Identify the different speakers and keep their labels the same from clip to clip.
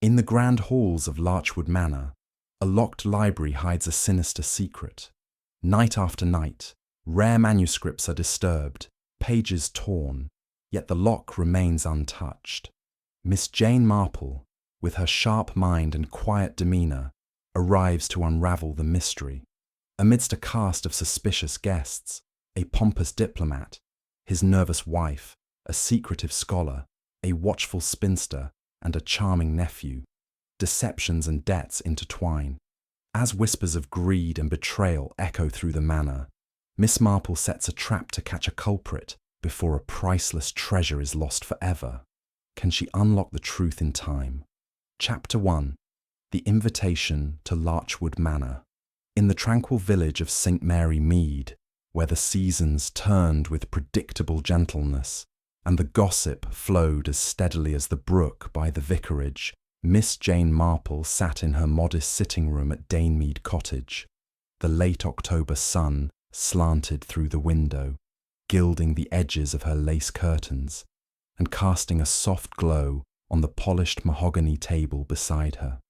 Speaker 1: In the grand halls of Larchwood Manor, a locked library hides a sinister secret. Night after night, rare manuscripts are disturbed, pages torn, yet the lock remains untouched. Miss Jane Marple, with her sharp mind and quiet demeanour, arrives to unravel the mystery. Amidst a cast of suspicious guests, a pompous diplomat, his nervous wife, a secretive scholar, a watchful spinster, and a charming nephew, deceptions and debts intertwine. As whispers of greed and betrayal echo through the manor, Miss Marple sets a trap to catch a culprit before a priceless treasure is lost forever. Can she unlock the truth in time? Chapter 1. The Invitation to Larchwood Manor. In the tranquil village of St. Mary Mead, where the seasons turned with predictable gentleness, and the gossip flowed as steadily as the brook by the vicarage, Miss Jane Marple sat in her modest sitting room at Danemead Cottage. The late October sun slanted through the window, gilding the edges of her lace curtains, and casting a soft glow on the polished mahogany table beside her.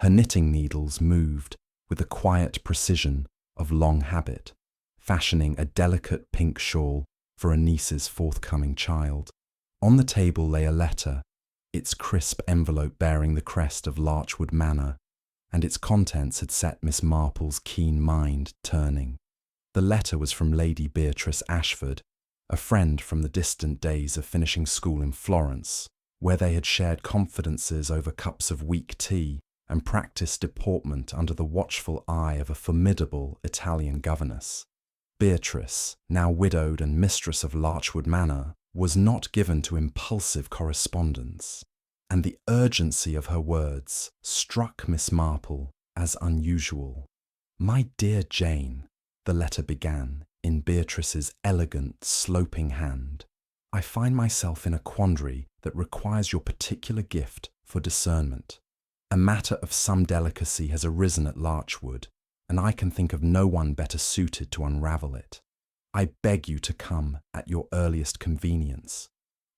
Speaker 1: Her knitting needles moved with the quiet precision of long habit, fashioning a delicate pink shawl for a niece's forthcoming child. On the table lay a letter, its crisp envelope bearing the crest of Larchwood Manor, and its contents had set Miss Marple's keen mind turning. The letter was from Lady Beatrice Ashford, a friend from the distant days of finishing school in Florence, where they had shared confidences over cups of weak tea and practiced deportment under the watchful eye of a formidable Italian governess. Beatrice, now widowed and mistress of Larchwood Manor, was not given to impulsive correspondence, and the urgency of her words struck Miss Marple as unusual. "My dear Jane," the letter began, in Beatrice's elegant, sloping hand, "I find myself in a quandary that requires your particular gift for discernment. A matter of some delicacy has arisen at Larchwood, and I can think of no one better suited to unravel it. I beg you to come at your earliest convenience.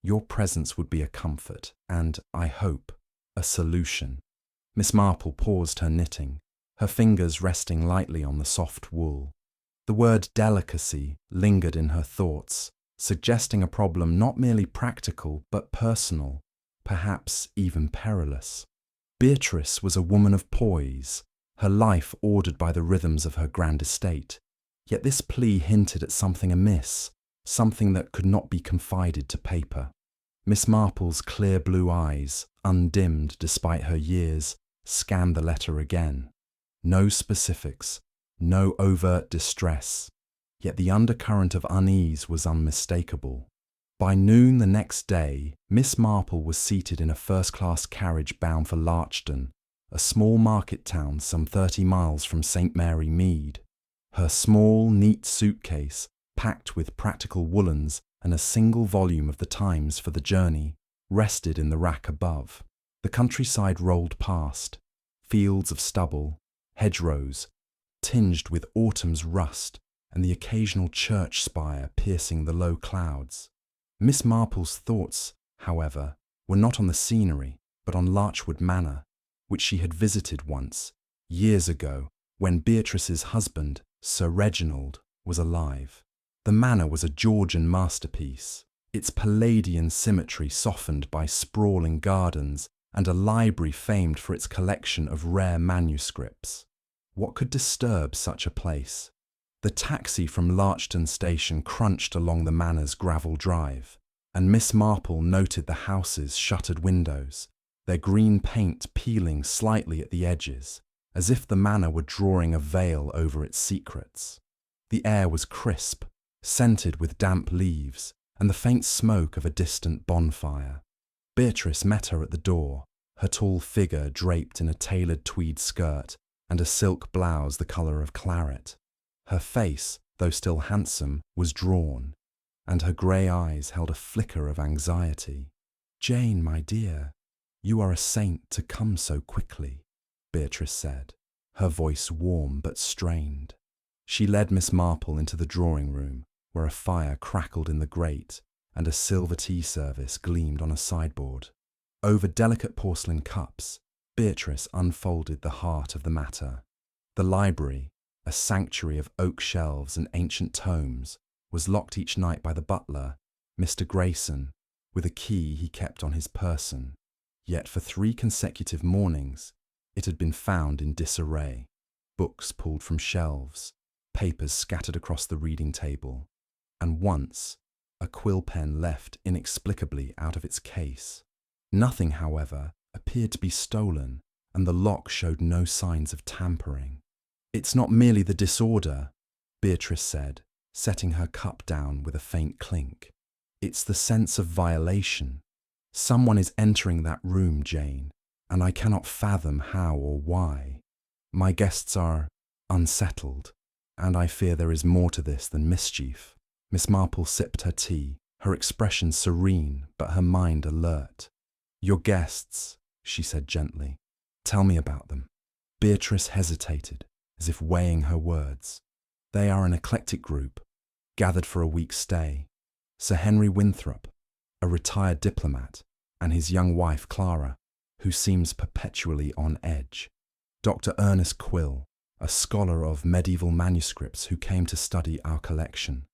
Speaker 1: Your presence would be a comfort and, I hope, a solution." Miss Marple paused her knitting, her fingers resting lightly on the soft wool. The word delicacy lingered in her thoughts, suggesting a problem not merely practical but personal, perhaps even perilous. Beatrice was a woman of poise, her life ordered by the rhythms of her grand estate, yet this plea hinted at something amiss, something that could not be confided to paper. Miss Marple's clear blue eyes, undimmed despite her years, scanned the letter again. No specifics, no overt distress, yet the undercurrent of unease was unmistakable. By noon the next day, Miss Marple was seated in a first-class carriage bound for Larchton, a small market town some 30 miles from St. Mary Mead. Her small, neat suitcase, packed with practical woolens and a single volume of the Times for the journey, rested in the rack above. The countryside rolled past, fields of stubble, hedgerows, tinged with autumn's rust, and the occasional church spire piercing the low clouds. Miss Marple's thoughts, however, were not on the scenery, but on Larchwood Manor, which she had visited once, years ago, when Beatrice's husband, Sir Reginald, was alive. The manor was a Georgian masterpiece, its Palladian symmetry softened by sprawling gardens and a library famed for its collection of rare manuscripts. What could disturb such a place? The taxi from Larchton station crunched along the manor's gravel drive, and Miss Marple noted the house's shuttered windows, their green paint peeling slightly at the edges, as if the manor were drawing a veil over its secrets. The air was crisp, scented with damp leaves and the faint smoke of a distant bonfire. Beatrice met her at the door, her tall figure draped in a tailored tweed skirt and a silk blouse the colour of claret. Her face, though still handsome, was drawn, and her grey eyes held a flicker of anxiety. "Jane, my dear, you are a saint to come so quickly," Beatrice said, her voice warm but strained. She led Miss Marple into the drawing room, where a fire crackled in the grate and a silver tea service gleamed on a sideboard. Over delicate porcelain cups, Beatrice unfolded the heart of the matter. The library, a sanctuary of oak shelves and ancient tomes, was locked each night by the butler, Mr. Grayson, with a key he kept on his person. Yet for 3 consecutive mornings, it had been found in disarray. Books pulled from shelves, papers scattered across the reading table, and once, a quill pen left inexplicably out of its case. Nothing, however, appeared to be stolen, and the lock showed no signs of tampering. "It's not merely the disorder," Beatrice said, setting her cup down with a faint clink. "It's the sense of violation. Someone is entering that room, Jane, and I cannot fathom how or why. My guests are unsettled, and I fear there is more to this than mischief." Miss Marple sipped her tea, her expression serene but her mind alert. "Your guests," she said gently. "Tell me about them." Beatrice hesitated, as if weighing her words. "They are an eclectic group, gathered for a week's stay. Sir Henry Winthrop, a retired diplomat, and his young wife Clara, who seems perpetually on edge. Dr. Ernest Quill, a scholar of medieval manuscripts who came to study our collection.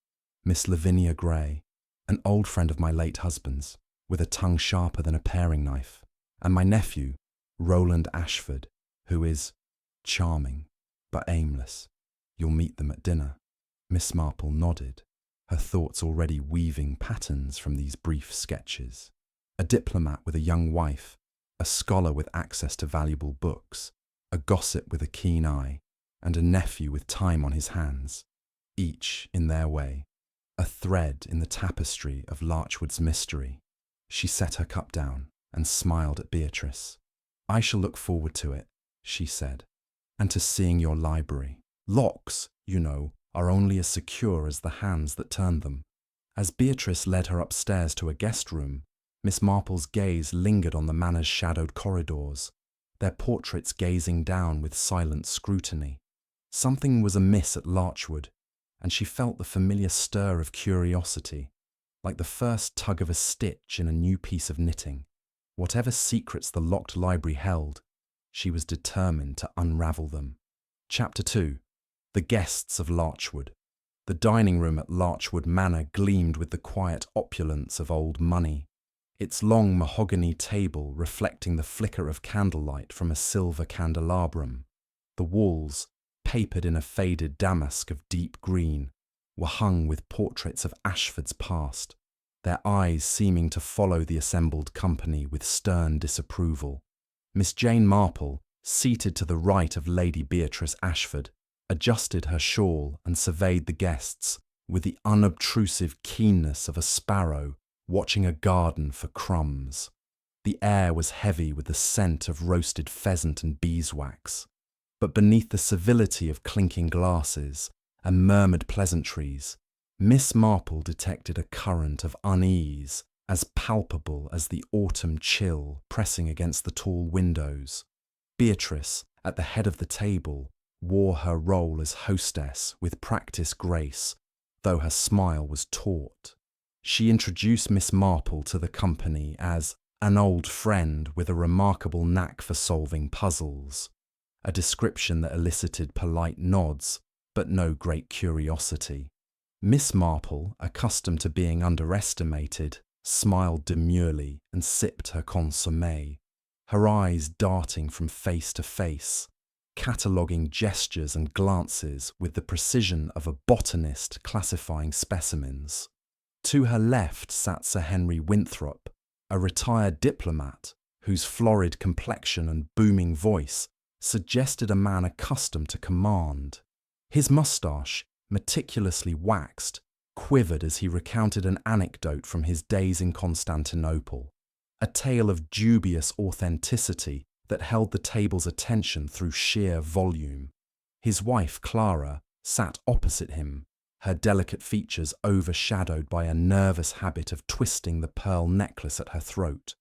Speaker 1: Miss Lavinia Gray, an old friend of my late husband's, with a tongue sharper than a paring knife, and my nephew, Roland Ashford, who is charming, but aimless. You'll meet them at dinner." Miss Marple nodded, her thoughts already weaving patterns from these brief sketches. A diplomat with a young wife, a scholar with access to valuable books, a gossip with a keen eye, and a nephew with time on his hands, each, in their way, a thread in the tapestry of Larchwood's mystery. She set her cup down and smiled at Beatrice. "I shall look forward to it," she said, "and to seeing your library. Locks, you know, are only as secure as the hands that turn them." As Beatrice led her upstairs to a guest room, Miss Marple's gaze lingered on the manor's shadowed corridors, their portraits gazing down with silent scrutiny. Something was amiss at Larchwood, and she felt the familiar stir of curiosity, like the first tug of a stitch in a new piece of knitting. Whatever secrets the locked library held, she was determined to unravel them. Chapter 2. The Guests of Larchwood. The dining room at Larchwood Manor gleamed with the quiet opulence of old money, its long mahogany table reflecting the flicker of candlelight from a silver candelabrum. The walls, papered in a faded damask of deep green, were hung with portraits of Ashford's past, their eyes seeming to follow the assembled company with stern disapproval. Miss Jane Marple, seated to the right of Lady Beatrice Ashford, adjusted her shawl and surveyed the guests with the unobtrusive keenness of a sparrow watching a garden for crumbs. The air was heavy with the scent of roasted pheasant and beeswax, but beneath the civility of clinking glasses and murmured pleasantries, Miss Marple detected a current of unease as palpable as the autumn chill pressing against the tall windows. Beatrice, at the head of the table, wore her role as hostess with practiced grace, though her smile was taut. She introduced Miss Marple to the company as an old friend with a remarkable knack for solving puzzles, a description that elicited polite nods, but no great curiosity. Miss Marple, accustomed to being underestimated, smiled demurely and sipped her consommé, her eyes darting from face to face, cataloguing gestures and glances with the precision of a botanist classifying specimens. To her left sat Sir Henry Winthrop, a retired diplomat whose florid complexion and booming voice suggested a man accustomed to command. His moustache, meticulously waxed, quivered as he recounted an anecdote from his days in Constantinople, a tale of dubious authenticity that held the table's attention through sheer volume. His wife, Clara, sat opposite him, her delicate features overshadowed by a nervous habit of twisting the pearl necklace at her throat.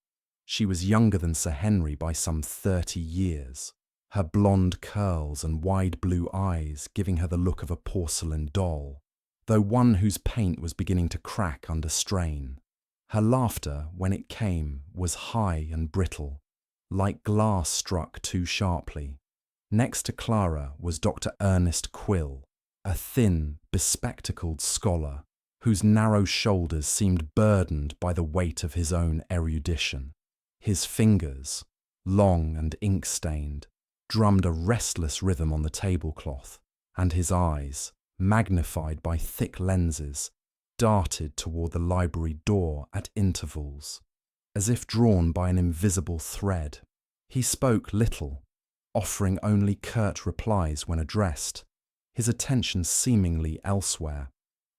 Speaker 1: She was younger than Sir Henry by some 30 years, her blonde curls and wide blue eyes giving her the look of a porcelain doll, though one whose paint was beginning to crack under strain. Her laughter, when it came, was high and brittle, like glass struck too sharply. Next to Clara was Dr. Ernest Quill, a thin, bespectacled scholar whose narrow shoulders seemed burdened by the weight of his own erudition. His fingers, long and ink-stained, drummed a restless rhythm on the tablecloth, and his eyes, magnified by thick lenses, darted toward the library door at intervals, as if drawn by an invisible thread. He spoke little, offering only curt replies when addressed, his attention seemingly elsewhere.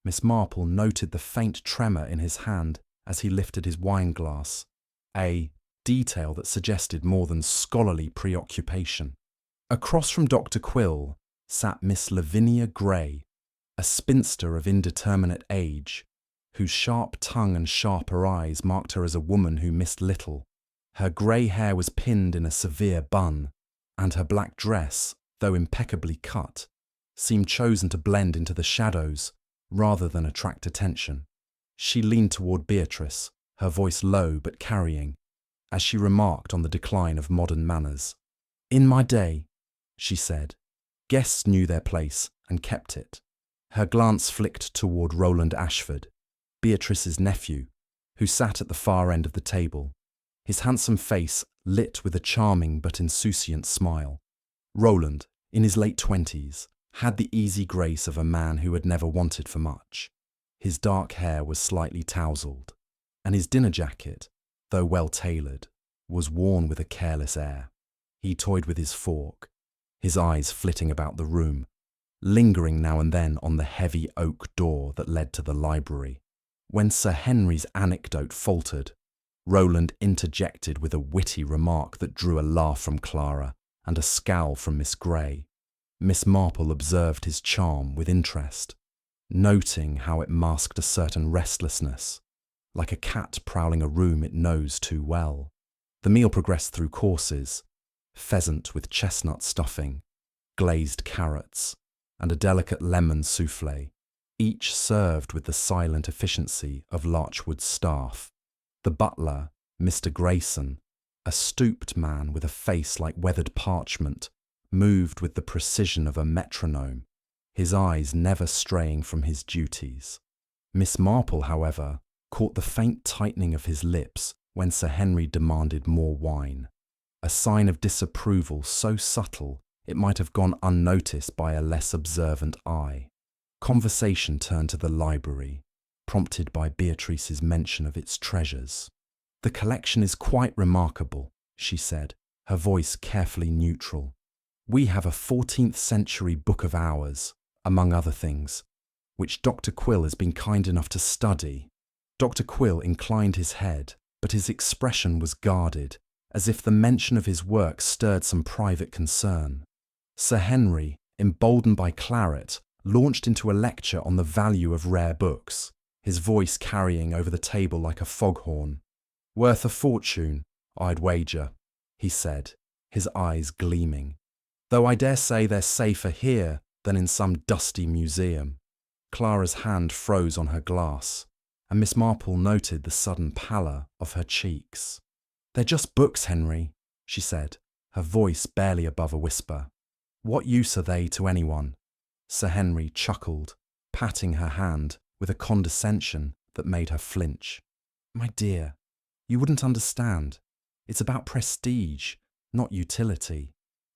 Speaker 1: Miss Marple noted the faint tremor in his hand as he lifted his wineglass, a detail that suggested more than scholarly preoccupation. Across from Dr. Quill sat Miss Lavinia Gray, a spinster of indeterminate age, whose sharp tongue and sharper eyes marked her as a woman who missed little. Her grey hair was pinned in a severe bun, and her black dress, though impeccably cut, seemed chosen to blend into the shadows rather than attract attention. She leaned toward Beatrice, her voice low but carrying, as she remarked on the decline of modern manners. "In my day," she said, "guests knew their place and kept it." Her glance flicked toward Roland Ashford, Beatrice's nephew, who sat at the far end of the table, his handsome face lit with a charming but insouciant smile. Roland, in his late 20s, had the easy grace of a man who had never wanted for much. His dark hair was slightly tousled, and his dinner jacket, though well tailored, was worn with a careless air. He toyed with his fork, his eyes flitting about the room, lingering now and then on the heavy oak door that led to the library. When Sir Henry's anecdote faltered, Roland interjected with a witty remark that drew a laugh from Clara and a scowl from Miss Gray. Miss Marple observed his charm with interest, noting how it masked a certain restlessness, like a cat prowling a room it knows too well. The meal progressed through courses: pheasant with chestnut stuffing, glazed carrots, and a delicate lemon soufflé, each served with the silent efficiency of Larchwood's staff. The butler, Mr. Grayson, a stooped man with a face like weathered parchment, moved with the precision of a metronome, his eyes never straying from his duties. Miss Marple, however, caught the faint tightening of his lips when Sir Henry demanded more wine, a sign of disapproval so subtle it might have gone unnoticed by a less observant eye. Conversation turned to the library, prompted by Beatrice's mention of its treasures. "The collection is quite remarkable," she said, her voice carefully neutral. "We have a 14th century Book of Hours, among other things, which Dr. Quill has been kind enough to study." Dr. Quill inclined his head, but his expression was guarded, as if the mention of his work stirred some private concern. Sir Henry, emboldened by claret, launched into a lecture on the value of rare books, his voice carrying over the table like a foghorn. "Worth a fortune, I'd wager," he said, his eyes gleaming. "Though I dare say they're safer here than in some dusty museum." Clara's hand froze on her glass, and Miss Marple noted the sudden pallor of her cheeks. "They're just books, Henry," she said, her voice barely above a whisper. "What use are they to anyone?" Sir Henry chuckled, patting her hand with a condescension that made her flinch. "My dear, you wouldn't understand. It's about prestige, not utility."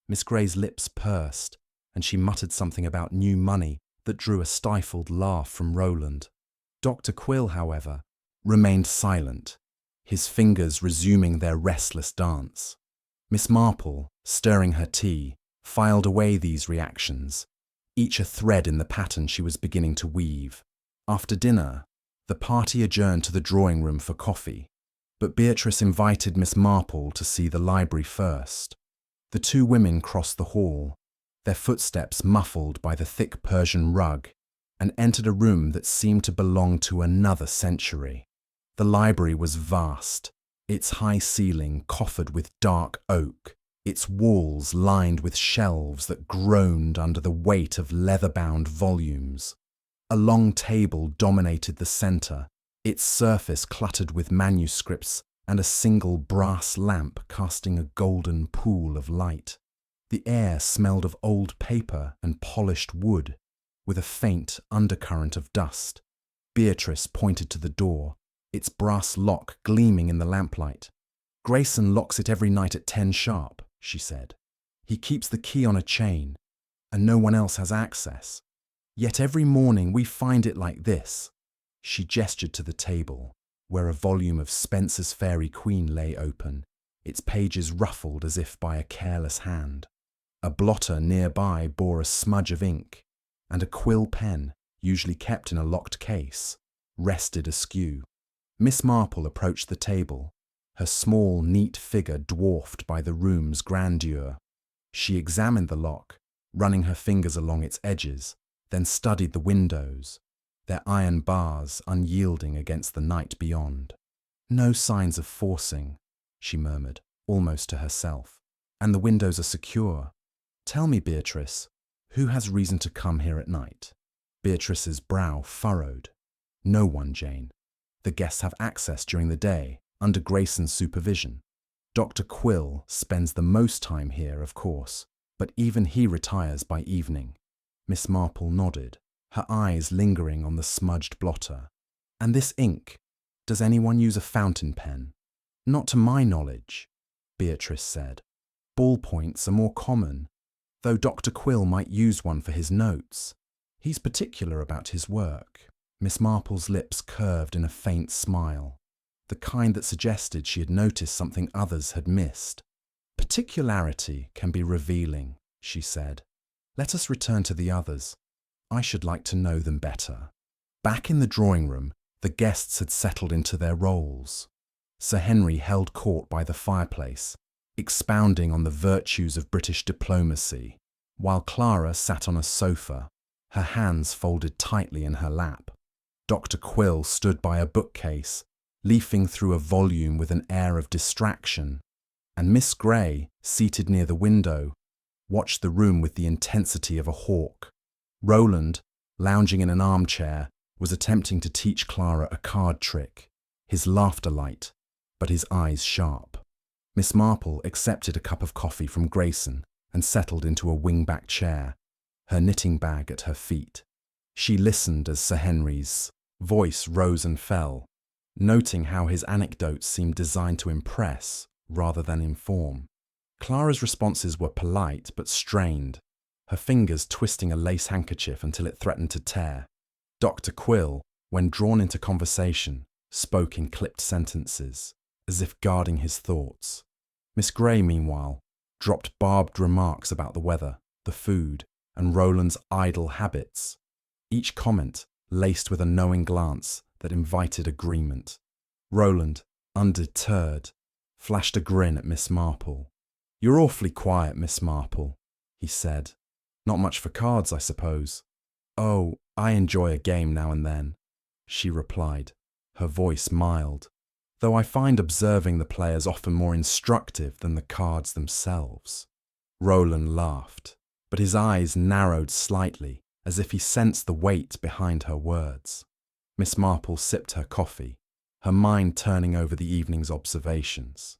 Speaker 1: Miss Gray's lips pursed, and she muttered something about new money that drew a stifled laugh from Roland. Dr. Quill, however, remained silent, his fingers resuming their restless dance. Miss Marple, stirring her tea, filed away these reactions, each a thread in the pattern she was beginning to weave. After dinner, the party adjourned to the drawing room for coffee, but Beatrice invited Miss Marple to see the library first. The two women crossed the hall, their footsteps muffled by the thick Persian rug, and entered a room that seemed to belong to another century. The library was vast, its high ceiling coffered with dark oak, its walls lined with shelves that groaned under the weight of leather-bound volumes. A long table dominated the centre, its surface cluttered with manuscripts and a single brass lamp casting a golden pool of light. The air smelled of old paper and polished wood, with a faint undercurrent of dust. Beatrice pointed to the door, its brass lock gleaming in the lamplight. "Grayson locks it every night at 10 sharp," she said. "He keeps the key on a chain, and no one else has access. Yet every morning we find it like this." She gestured to the table, where a volume of Spenser's Faerie Queene lay open, its pages ruffled as if by a careless hand. A blotter nearby bore a smudge of ink, and a quill pen, usually kept in a locked case, rested askew. Miss Marple approached the table, her small, neat figure dwarfed by the room's grandeur. She examined the lock, running her fingers along its edges, then studied the windows, their iron bars unyielding against the night beyond. "No signs of forcing," she murmured, almost to herself. "And the windows are secure. Tell me, Beatrice, who has reason to come here at night?" Beatrice's brow furrowed. "No one, Jane. The guests have access during the day, under Grayson's supervision. Dr. Quill spends the most time here, of course, but even he retires by evening." Miss Marple nodded, her eyes lingering on the smudged blotter. "And this ink, does anyone use a fountain pen?" "Not to my knowledge," Beatrice said. "Ballpoints are more common, though Dr. Quill might use one for his notes. He's particular about his work." Miss Marple's lips curved in a faint smile, the kind that suggested she had noticed something others had missed. "Particularity can be revealing," she said. "Let us return to the others. I should like to know them better." Back in the drawing room, the guests had settled into their roles. Sir Henry held court by the fireplace, expounding on the virtues of British diplomacy, while Clara sat on a sofa, her hands folded tightly in her lap. Dr. Quill stood by a bookcase, leafing through a volume with an air of distraction, and Miss Grey, seated near the window, watched the room with the intensity of a hawk. Roland, lounging in an armchair, was attempting to teach Clara a card trick, his laughter light, but his eyes sharp. Miss Marple accepted a cup of coffee from Grayson and settled into a wing-back chair, her knitting bag at her feet. She listened as Sir Henry's voice rose and fell, noting how his anecdotes seemed designed to impress rather than inform. Clara's responses were polite but strained, her fingers twisting a lace handkerchief until it threatened to tear. Dr. Quill, when drawn into conversation, spoke in clipped sentences, as if guarding his thoughts. Miss Grey, meanwhile, dropped barbed remarks about the weather, the food, and Roland's idle habits, each comment laced with a knowing glance that invited agreement. Roland, undeterred, flashed a grin at Miss Marple. "You're awfully quiet, Miss Marple," he said. "Not much for cards, I suppose?" "Oh, I enjoy a game now and then," she replied, her voice mild, "though I find observing the players often more instructive than the cards themselves." Roland laughed, but his eyes narrowed slightly, as if he sensed the weight behind her words. Miss Marple sipped her coffee, her mind turning over the evening's observations.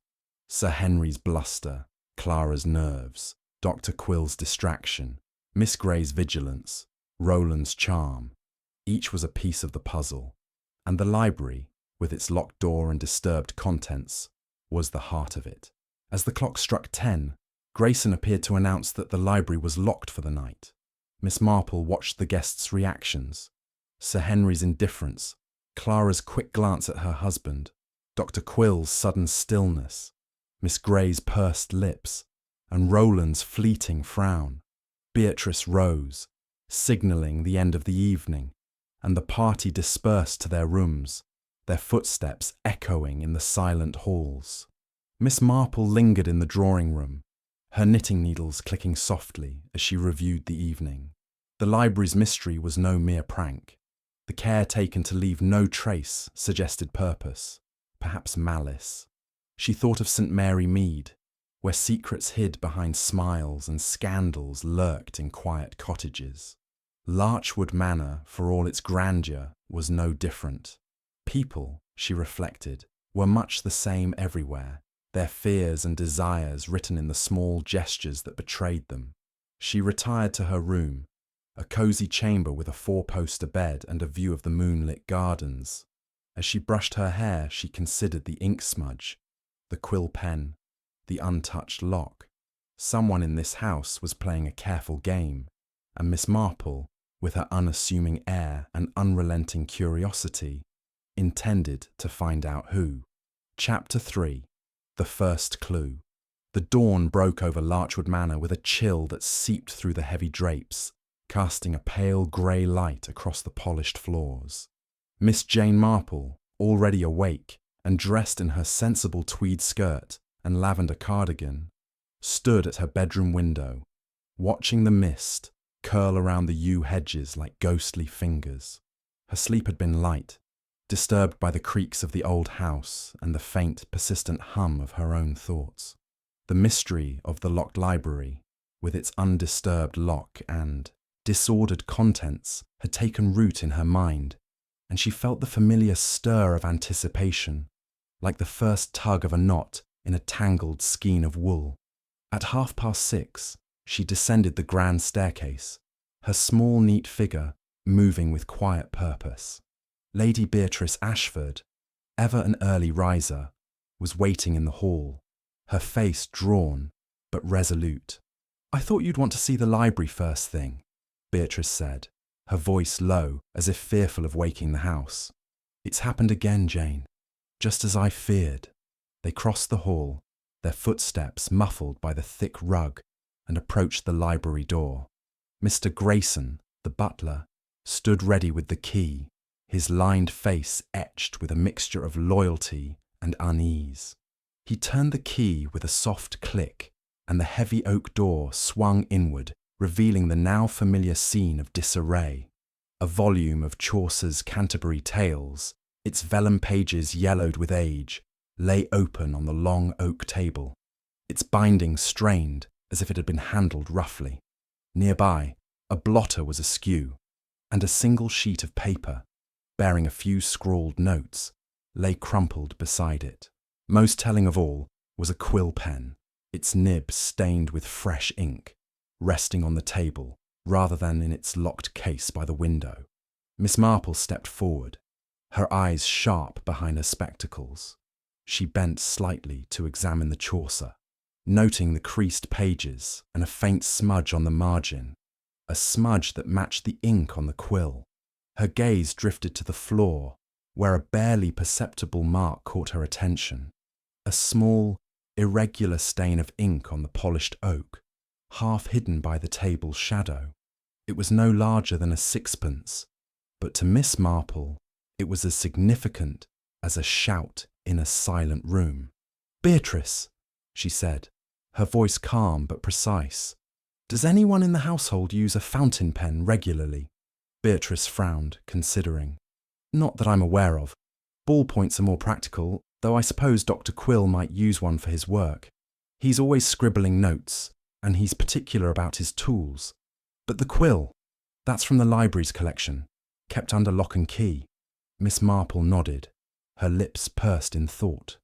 Speaker 1: Sir Henry's bluster, Clara's nerves, Dr. Quill's distraction, Miss Grey's vigilance, Roland's charm. Each was a piece of the puzzle, and the library, with its locked door and disturbed contents, was the heart of it. As the clock struck 10, Grayson appeared to announce that the library was locked for the night. Miss Marple watched the guests' reactions, Sir Henry's indifference, Clara's quick glance at her husband, Dr. Quill's sudden stillness, Miss Grey's pursed lips, and Roland's fleeting frown. Beatrice rose, signalling the end of the evening, and the party dispersed to their rooms, their footsteps echoing in the silent halls. Miss Marple lingered in the drawing-room, her knitting needles clicking softly as she reviewed the evening. The library's mystery was no mere prank. The care taken to leave no trace suggested purpose, perhaps malice. She thought of St. Mary Mead, where secrets hid behind smiles and scandals lurked in quiet cottages. Larchwood Manor, for all its grandeur, was no different. People, she reflected, were much the same everywhere, their fears and desires written in the small gestures that betrayed them. She retired to her room, a cosy chamber with a four-poster bed and a view of the moonlit gardens. As she brushed her hair, she considered the ink smudge, the quill pen, the untouched lock. Someone in this house was playing a careful game, and Miss Marple, with her unassuming air and unrelenting curiosity, intended to find out who. Chapter 3. The First Clue. The dawn broke over Larchwood Manor with a chill that seeped through the heavy drapes, casting a pale grey light across the polished floors. Miss Jane Marple, already awake and dressed in her sensible tweed skirt and lavender cardigan, stood at her bedroom window, watching the mist curl around the yew hedges like ghostly fingers. Her sleep had been light, disturbed by the creaks of the old house and the faint, persistent hum of her own thoughts. The mystery of the locked library, with its undisturbed lock and disordered contents, had taken root in her mind, and she felt the familiar stir of anticipation, like the first tug of a knot in a tangled skein of wool. At 6:30, she descended the grand staircase, her small, neat figure moving with quiet purpose. Lady Beatrice Ashford, ever an early riser, was waiting in the hall, her face drawn but resolute. "I thought you'd want to see the library first thing," Beatrice said, her voice low as if fearful of waking the house. "It's happened again, Jane, just as I feared." They crossed the hall, their footsteps muffled by the thick rug, and approached the library door. Mr. Grayson, the butler, stood ready with the key, his lined face etched with a mixture of loyalty and unease. He turned the key with a soft click, and the heavy oak door swung inward, revealing the now familiar scene of disarray. A volume of Chaucer's Canterbury Tales, its vellum pages yellowed with age, lay open on the long oak table, its binding strained as if it had been handled roughly. Nearby, a blotter was askew, and a single sheet of paper, bearing a few scrawled notes, lay crumpled beside it. Most telling of all was a quill pen, its nib stained with fresh ink, resting on the table rather than in its locked case by the window. Miss Marple stepped forward, her eyes sharp behind her spectacles. She bent slightly to examine the Chaucer, noting the creased pages and a faint smudge on the margin, a smudge that matched the ink on the quill. Her gaze drifted to the floor, where a barely perceptible mark caught her attention, a small, irregular stain of ink on the polished oak, half hidden by the table's shadow. It was no larger than a sixpence, but to Miss Marple it was as significant as a shout in a silent room. "Beatrice," she said, her voice calm but precise, "does anyone in the household use a fountain pen regularly?" Beatrice frowned, considering. "Not that I'm aware of. Ballpoints are more practical, though I suppose Dr. Quill might use one for his work. He's always scribbling notes, and he's particular about his tools. But the quill, that's from the library's collection, kept under lock and key." Miss Marple nodded, her lips pursed in thought.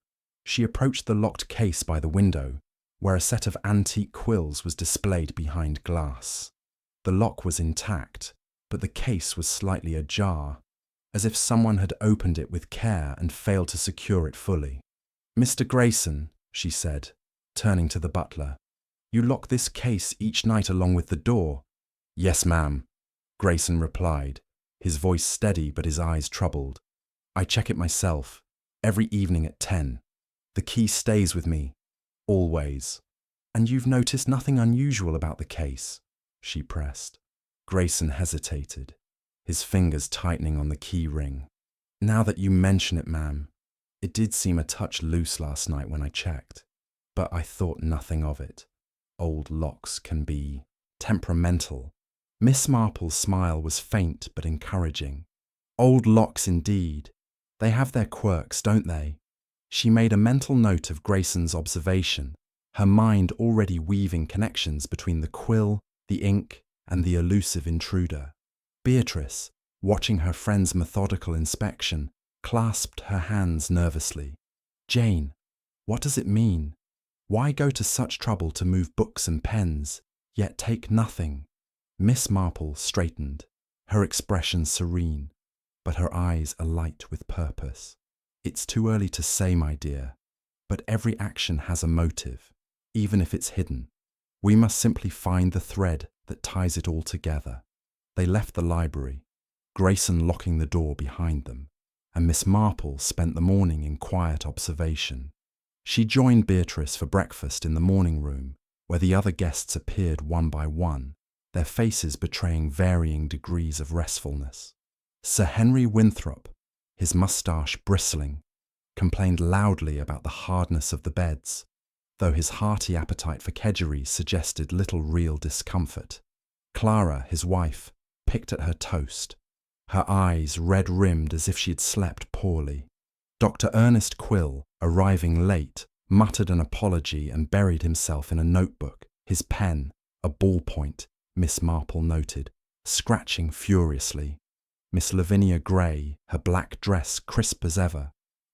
Speaker 1: She approached the locked case by the window, where a set of antique quills was displayed behind glass. The lock was intact, but the case was slightly ajar, as if someone had opened it with care and failed to secure it fully. "Mr. Grayson," she said, turning to the butler, "you lock this case each night along with the door?" "Yes, ma'am," Grayson replied, his voice steady but his eyes troubled. "I check it myself, every evening at 10. The key stays with me, always." "And you've noticed nothing unusual about the case?" she pressed. Grayson hesitated, his fingers tightening on the key ring. "Now that you mention it, ma'am, it did seem a touch loose last night when I checked, but I thought nothing of it. Old locks can be temperamental." Miss Marple's smile was faint but encouraging. "Old locks indeed. They have their quirks, don't they?" She made a mental note of Grayson's observation, her mind already weaving connections between the quill, the ink, and the elusive intruder. Beatrice, watching her friend's methodical inspection, clasped her hands nervously. Jane, what does it mean? Why go to such trouble to move books and pens, yet take nothing? Miss Marple straightened, her expression serene, but her eyes alight with purpose. It's too early to say, my dear, but every action has a motive, even if it's hidden. We must simply find the thread that ties it all together. They left the library, Grayson locking the door behind them, and Miss Marple spent the morning in quiet observation. She joined Beatrice for breakfast in the morning room, where the other guests appeared one by one, their faces betraying varying degrees of restfulness. Sir Henry Winthrop, his moustache bristling, complained loudly about the hardness of the beds, though his hearty appetite for kedgeree suggested little real discomfort. Clara, his wife, picked at her toast, her eyes red-rimmed as if she had slept poorly. Dr. Ernest Quill, arriving late, muttered an apology and buried himself in a notebook, his pen, a ballpoint, Miss Marple noted, scratching furiously. Miss Lavinia Gray, her black dress crisp as ever,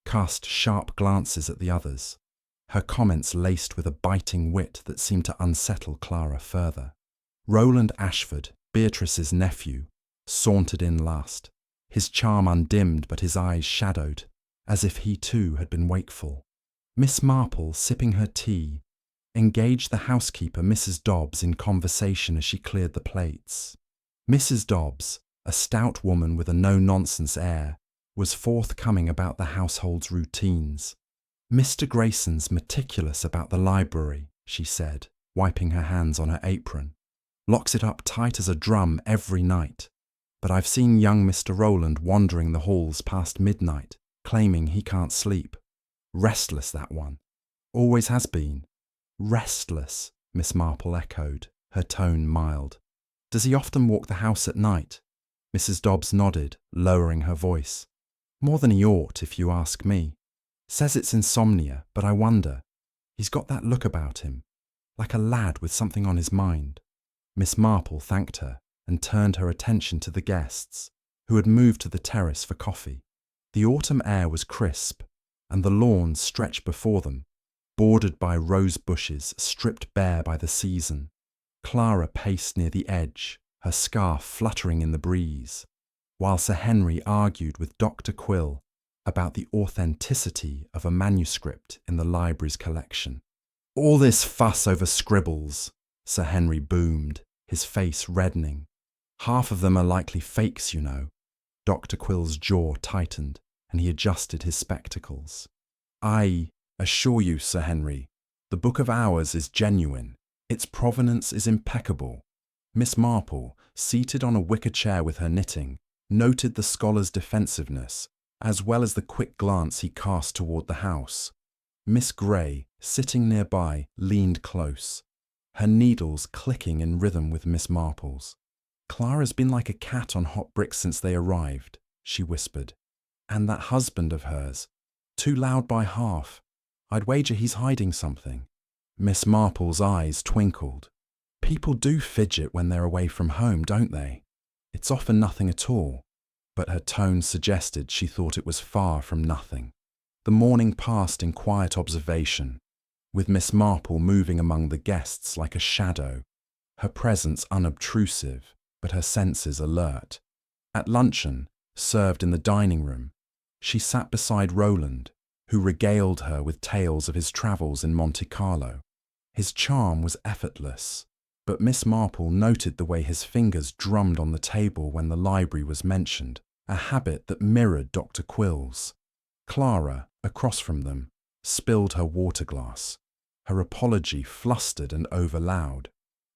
Speaker 1: cast sharp glances at the others, her comments laced with a biting wit that seemed to unsettle Clara further. Roland Ashford, Beatrice's nephew, sauntered in last, his charm undimmed but his eyes shadowed, as if he too had been wakeful. Miss Marple, sipping her tea, engaged the housekeeper, Mrs. Dobbs, in conversation as she cleared the plates. Mrs. Dobbs, a stout woman with a no-nonsense air, was forthcoming about the household's routines. Mr. Grayson's meticulous about the library, she said, wiping her hands on her apron. Locks it up tight as a drum every night. But I've seen young Mr. Rowland wandering the halls past midnight, claiming he can't sleep. Restless, that one. Always has been. Restless, Miss Marple echoed, her tone mild. Does he often walk the house at night? Mrs. Dobbs nodded, lowering her voice. More than he ought, if you ask me. Says it's insomnia, but I wonder. He's got that look about him, like a lad with something on his mind. Miss Marple thanked her and turned her attention to the guests, who had moved to the terrace for coffee. The autumn air was crisp, and the lawns stretched before them, bordered by rose bushes stripped bare by the season. Clara paced near the edge, her scarf fluttering in the breeze, while Sir Henry argued with Dr. Quill about the authenticity of a manuscript in the library's collection. All this fuss over scribbles, Sir Henry boomed, his face reddening. Half of them are likely fakes, you know. Dr. Quill's jaw tightened, and he adjusted his spectacles. I assure you, Sir Henry, the Book of Hours is genuine. Its provenance is impeccable. Miss Marple, seated on a wicker chair with her knitting, noted the scholar's defensiveness, as well as the quick glance he cast toward the house. Miss Gray, sitting nearby, leaned close, her needles clicking in rhythm with Miss Marple's. Clara's been like a cat on hot bricks since they arrived, she whispered. And that husband of hers, too loud by half. I'd wager he's hiding something. Miss Marple's eyes twinkled. People do fidget when they're away from home, don't they? It's often nothing at all, but her tone suggested she thought it was far from nothing. The morning passed in quiet observation, with Miss Marple moving among the guests like a shadow, her presence unobtrusive, but her senses alert. At luncheon, served in the dining room, she sat beside Roland, who regaled her with tales of his travels in Monte Carlo. His charm was effortless, but Miss Marple noted the way his fingers drummed on the table when the library was mentioned, a habit that mirrored Dr. Quill's. Clara, across from them, spilled her water glass, her apology flustered and overloud.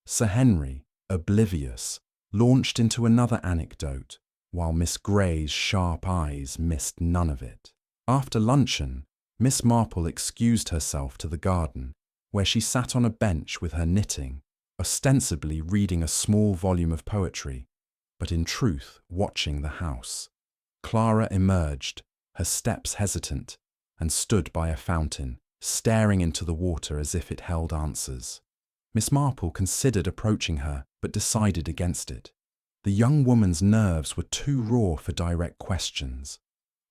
Speaker 1: Sir Henry, oblivious, launched into another anecdote, while Miss Gray's sharp eyes missed none of it. After luncheon, Miss Marple excused herself to the garden, where she sat on a bench with her knitting, ostensibly reading a small volume of poetry, but in truth watching the house. Clara emerged, her steps hesitant, and stood by a fountain, staring into the water as if it held answers. Miss Marple considered approaching her, but decided against it. The young woman's nerves were too raw for direct questions.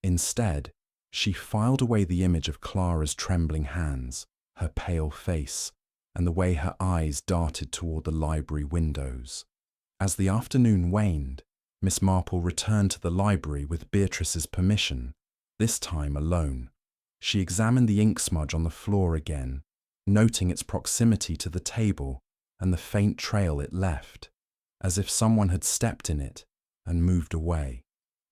Speaker 1: Instead, She filed away the image of Clara's trembling hands, her pale face, and the way her eyes darted toward the library windows. As the afternoon waned, Miss Marple returned to the library with Beatrice's permission, this time alone. She examined the ink smudge on the floor again, noting its proximity to the table and the faint trail it left, as if someone had stepped in it and moved away.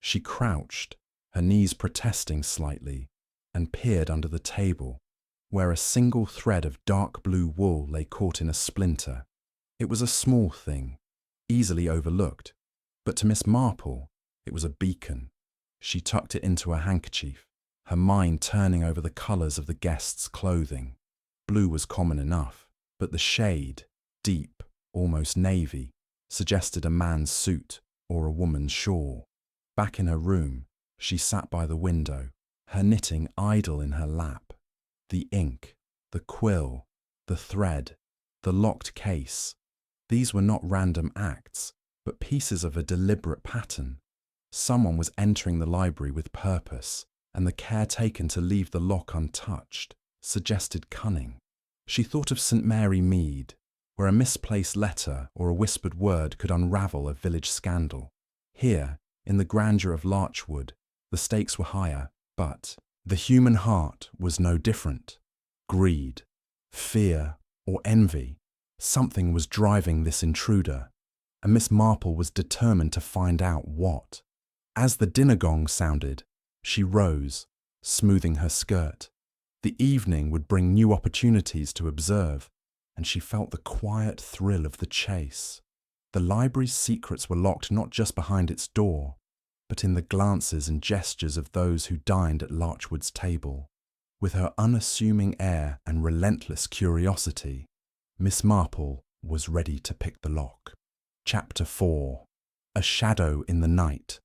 Speaker 1: She crouched, her knees protesting slightly, and peered under the table, where a single thread of dark blue wool lay caught in a splinter. It was a small thing, easily overlooked, but to Miss Marple it was a beacon. She tucked it into her handkerchief, her mind turning over the colours of the guests' clothing. Blue was common enough, but the shade, deep, almost navy, suggested a man's suit or a woman's shawl. Back in her room, she sat by the window, her knitting idle in her lap. The ink, the quill, the thread, the locked case, these were not random acts, but pieces of a deliberate pattern. Someone was entering the library with purpose, and the care taken to leave the lock untouched suggested cunning. She thought of St. Mary Mead, where a misplaced letter or a whispered word could unravel a village scandal. Here, in the grandeur of Larchwood, the stakes were higher, but the human heart was no different. Greed, fear, or envy, something was driving this intruder, and Miss Marple was determined to find out what. As the dinner gong sounded, she rose, smoothing her skirt. The evening would bring new opportunities to observe, and she felt the quiet thrill of the chase. The library's secrets were locked not just behind its door, but in the glances and gestures of those who dined at Larchwood's table. With her unassuming air and relentless curiosity, Miss Marple was ready to pick the lock. Chapter 4. A Shadow in the Night.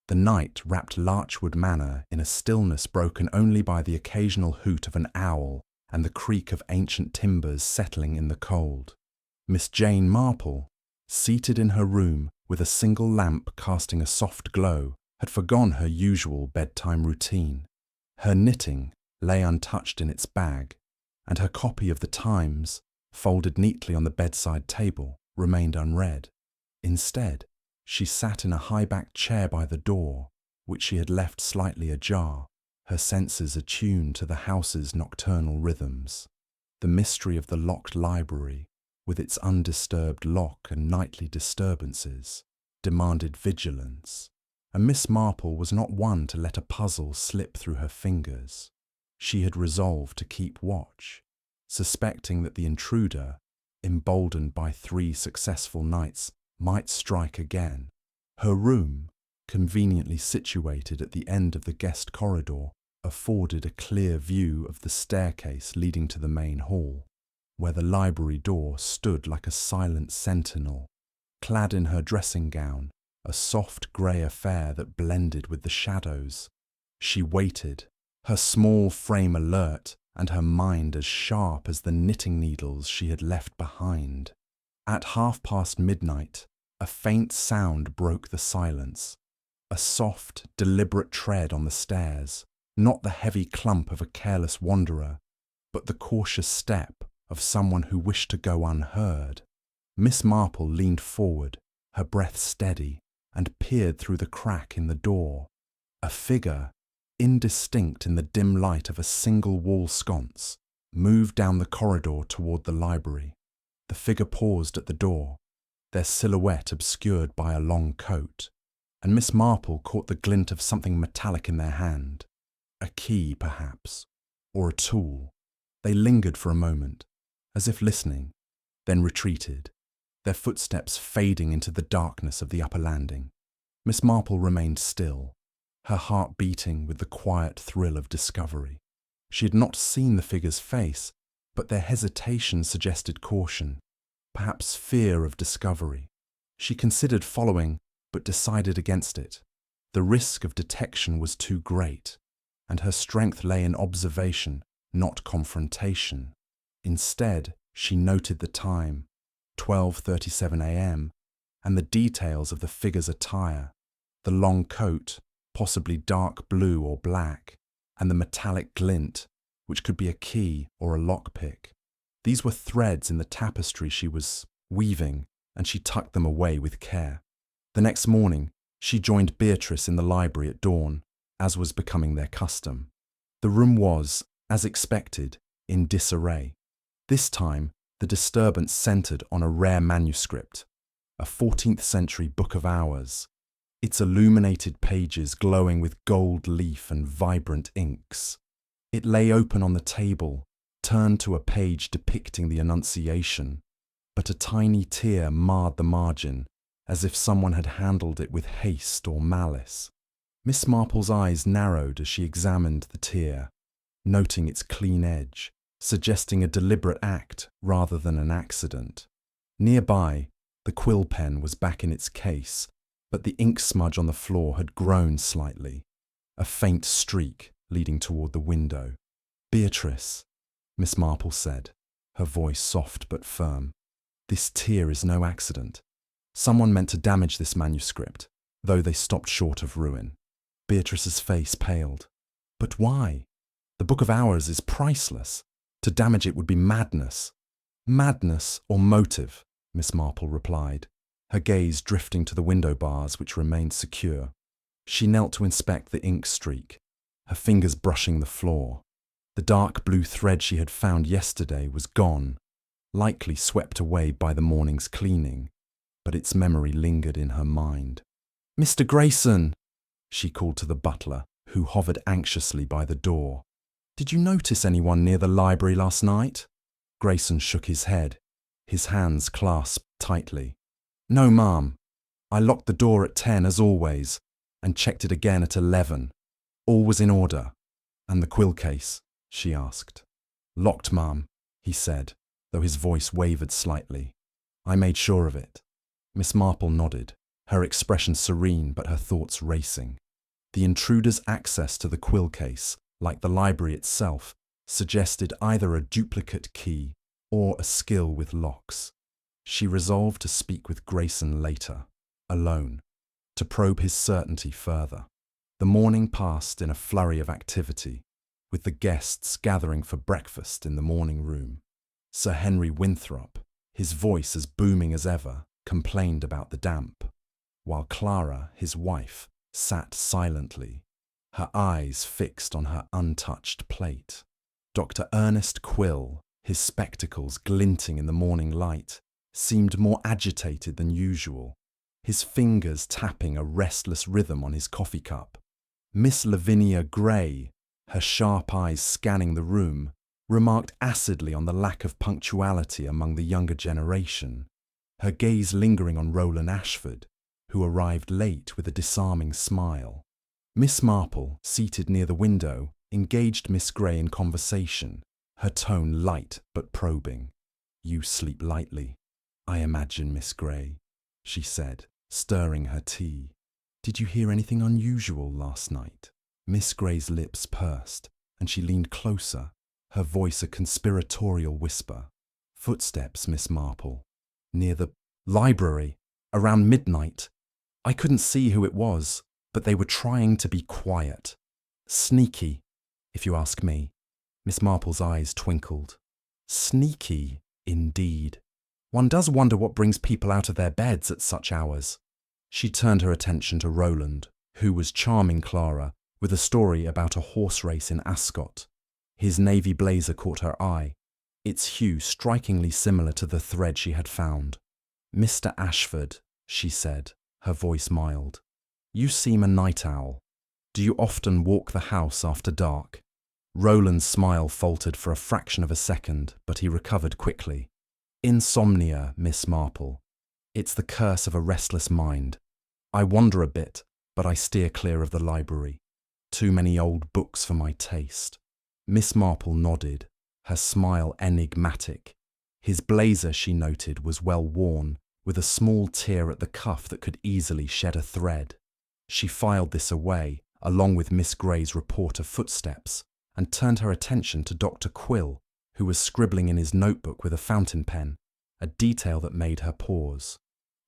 Speaker 1: The night wrapped Larchwood Manor in a stillness broken only by the occasional hoot of an owl and the creak of ancient timbers settling in the cold. Miss Jane Marple, seated in her room with a single lamp casting a soft glow, had forgone her usual bedtime routine. Her knitting lay untouched in its bag, and her copy of the Times, folded neatly on the bedside table, remained unread. Instead, she sat in a high-backed chair by the door, which she had left slightly ajar, her senses attuned to the house's nocturnal rhythms. The mystery of the locked library, with its undisturbed lock and nightly disturbances, demanded vigilance, and Miss Marple was not one to let a puzzle slip through her fingers. She had resolved to keep watch, suspecting that the intruder, emboldened by 3 successful nights, might strike again. Her room, conveniently situated at the end of the guest corridor, afforded a clear view of the staircase leading to the main hall, where the library door stood like a silent sentinel. Clad in her dressing gown, a soft grey affair that blended with the shadows, she waited, her small frame alert and her mind as sharp as the knitting needles she had left behind. At midnight, a faint sound broke the silence, a soft, deliberate tread on the stairs, not the heavy clump of a careless wanderer, but the cautious step of someone who wished to go unheard. Miss Marple leaned forward, her breath steady, and peered through the crack in the door. A figure, indistinct in the dim light of a single wall sconce, moved down the corridor toward the library. The figure paused at the door, their silhouette obscured by a long coat, and Miss Marple caught the glint of something metallic in their hand. A key, perhaps, or a tool. They lingered for a moment, as if listening, then retreated, their footsteps fading into the darkness of the upper landing. Miss Marple remained still, her heart beating with the quiet thrill of discovery. She had not seen the figure's face, but their hesitation suggested caution, perhaps fear of discovery. She considered following, but decided against it. The risk of detection was too great, and her strength lay in observation, not confrontation. Instead, she noted the time, 12:37 a.m., and the details of the figure's attire, the long coat, possibly dark blue or black, and the metallic glint, which could be a key or a lockpick. These were threads in the tapestry she was weaving, and she tucked them away with care. The next morning, she joined Beatrice in the library at dawn, as was becoming their custom. The room was, as expected, in disarray. This time, the disturbance centered on a rare manuscript, a 14th century Book of Hours, its illuminated pages glowing with gold leaf and vibrant inks. It lay open on the table, turned to a page depicting the Annunciation, but a tiny tear marred the margin, as if someone had handled it with haste or malice. Miss Marple's eyes narrowed as she examined the tear, noting its clean edge, suggesting a deliberate act rather than an accident. Nearby, the quill pen was back in its case, but the ink smudge on the floor had grown slightly, a faint streak leading toward the window. "Beatrice," Miss Marple said, her voice soft but firm, "this tear is no accident. Someone meant to damage this manuscript, though they stopped short of ruin." Beatrice's face paled. "But why? The Book of Hours is priceless. To damage it would be madness." "Madness or motive," Miss Marple replied, her gaze drifting to the window bars which remained secure. She knelt to inspect the ink streak, her fingers brushing the floor. The dark blue thread she had found yesterday was gone, likely swept away by the morning's cleaning, but its memory lingered in her mind. "Mr. Grayson!" she called to the butler, who hovered anxiously by the door. "Did you notice anyone near the library last night?" Grayson shook his head, his hands clasped tightly. "No, ma'am. I locked the door at 10 as always, and checked it again at 11. All was in order." "And the quill case?" she asked. "Locked, ma'am," he said, though his voice wavered slightly. "I made sure of it." Miss Marple nodded, her expression serene but her thoughts racing. The intruder's access to the quill case, like the library itself, suggested either a duplicate key or a skill with locks. She resolved to speak with Grayson later, alone, to probe his certainty further. The morning passed in a flurry of activity, with the guests gathering for breakfast in the morning room. Sir Henry Winthrop, his voice as booming as ever, complained about the damp, while Clara, his wife, sat silently, her eyes fixed on her untouched plate. Dr. Ernest Quill, his spectacles glinting in the morning light, seemed more agitated than usual, his fingers tapping a restless rhythm on his coffee cup. Miss Lavinia Gray, her sharp eyes scanning the room, remarked acidly on the lack of punctuality among the younger generation, her gaze lingering on Roland Ashford, who arrived late with a disarming smile. Miss Marple, seated near the window, engaged Miss Gray in conversation, her tone light but probing. "You sleep lightly, I imagine, Miss Gray," she said, stirring her tea. "Did you hear anything unusual last night?" Miss Gray's lips pursed, and she leaned closer, her voice a conspiratorial whisper. "Footsteps, Miss Marple, near the library, around midnight. I couldn't see who it was, but they were trying to be quiet. Sneaky, if you ask me." Miss Marple's eyes twinkled. "Sneaky, indeed. One does wonder what brings people out of their beds at such hours." She turned her attention to Roland, who was charming Clara with a story about a horse race in Ascot. His navy blazer caught her eye, its hue strikingly similar to the thread she had found. "Mr. Ashford," she said, her voice mild, "you seem a night owl. Do you often walk the house after dark?" Roland's smile faltered for a fraction of a second, but he recovered quickly. "Insomnia, Miss Marple. It's the curse of a restless mind. I wander a bit, but I steer clear of the library. Too many old books for my taste." Miss Marple nodded, her smile enigmatic. His blazer, she noted, was well worn, with a small tear at the cuff that could easily shed a thread. She filed this away, along with Miss Gray's report of footsteps, and turned her attention to Dr. Quill, who was scribbling in his notebook with a fountain pen, a detail that made her pause.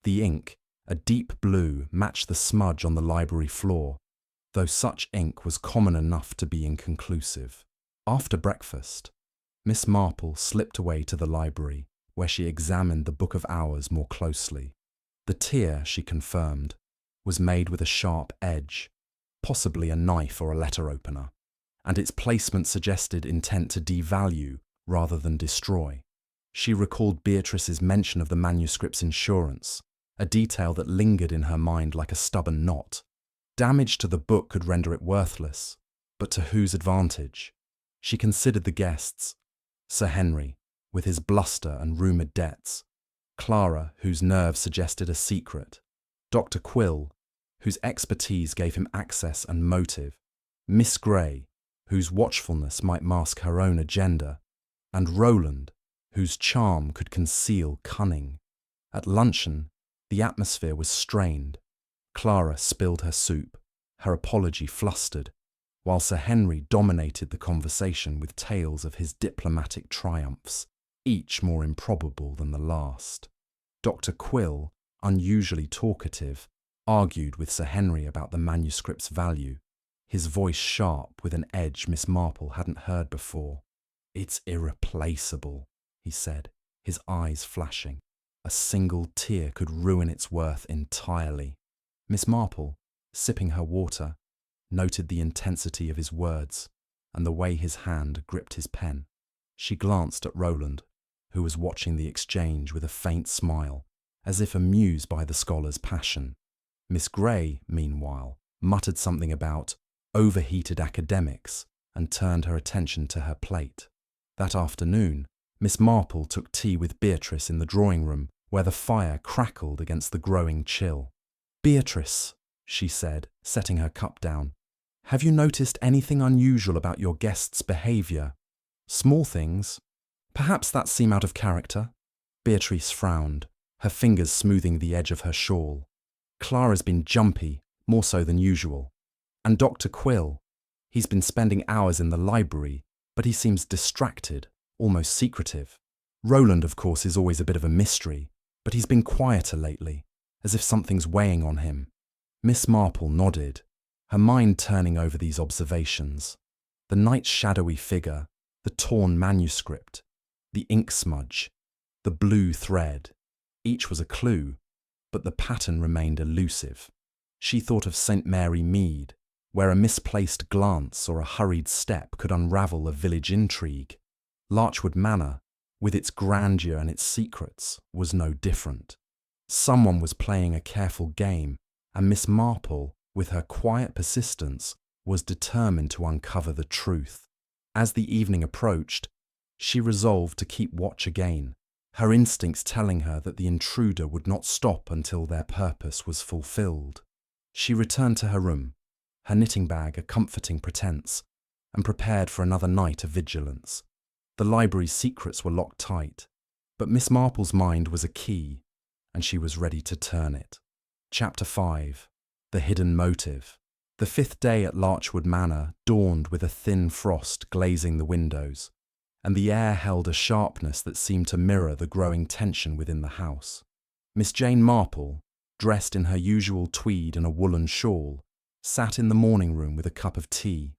Speaker 1: The ink, a deep blue, matched the smudge on the library floor. though such ink was common enough to be inconclusive. After breakfast, Miss Marple slipped away to the library, where she examined the Book of Hours more closely. The tear, she confirmed, was made with a sharp edge, possibly a knife or a letter opener, and its placement suggested intent to devalue rather than destroy. She recalled Beatrice's mention of the manuscript's insurance, a detail that lingered in her mind like a stubborn knot. Damage to the book could render it worthless, but to whose advantage? She considered the guests: Sir Henry, with his bluster and rumoured debts; Clara, whose nerves suggested a secret; Dr. Quill, whose expertise gave him access and motive; Miss Grey, whose watchfulness might mask her own agenda; and Roland, whose charm could conceal cunning. At luncheon, the atmosphere was strained. Clara spilled her soup, her apology flustered, while Sir Henry dominated the conversation with tales of his diplomatic triumphs, each more improbable than the last. Dr. Quill, unusually talkative, argued with Sir Henry about the manuscript's value, his voice sharp with an edge Miss Marple hadn't heard before. "It's irreplaceable," he said, his eyes flashing. "A single tear could ruin its worth entirely." Miss Marple, sipping her water, noted the intensity of his words and the way his hand gripped his pen. She glanced at Roland, who was watching the exchange with a faint smile, as if amused by the scholar's passion. Miss Grey, meanwhile, muttered something about overheated academics and turned her attention to her plate. That afternoon, Miss Marple took tea with Beatrice in the drawing-room, where the fire crackled against the growing chill. "Beatrice," she said, setting her cup down, "have you noticed anything unusual about your guest's behaviour? Small things. Perhaps that seem out of character." Beatrice frowned, her fingers smoothing the edge of her shawl. "Clara's been jumpy, more so than usual. And Dr. Quill, he's been spending hours in the library, but he seems distracted, almost secretive. Roland, of course, is always a bit of a mystery, but he's been quieter lately, as if something's weighing on him." Miss Marple nodded, her mind turning over these observations. The knight's shadowy figure, the torn manuscript, the ink smudge, the blue thread. Each was a clue, but the pattern remained elusive. She thought of St. Mary Mead, where a misplaced glance or a hurried step could unravel a village intrigue. Larchwood Manor, with its grandeur and its secrets, was no different. Someone was playing a careful game, and Miss Marple, with her quiet persistence, was determined to uncover the truth. As the evening approached, she resolved to keep watch again, her instincts telling her that the intruder would not stop until their purpose was fulfilled. She returned to her room, her knitting bag a comforting pretense, and prepared for another night of vigilance. The library's secrets were locked tight, but Miss Marple's mind was a key, and she was ready to turn it. Chapter 5. The Hidden Motive. The 5th day at Larchwood Manor dawned with a thin frost glazing the windows, and the air held a sharpness that seemed to mirror the growing tension within the house. Miss Jane Marple, dressed in her usual tweed and a woolen shawl, sat in the morning room with a cup of tea,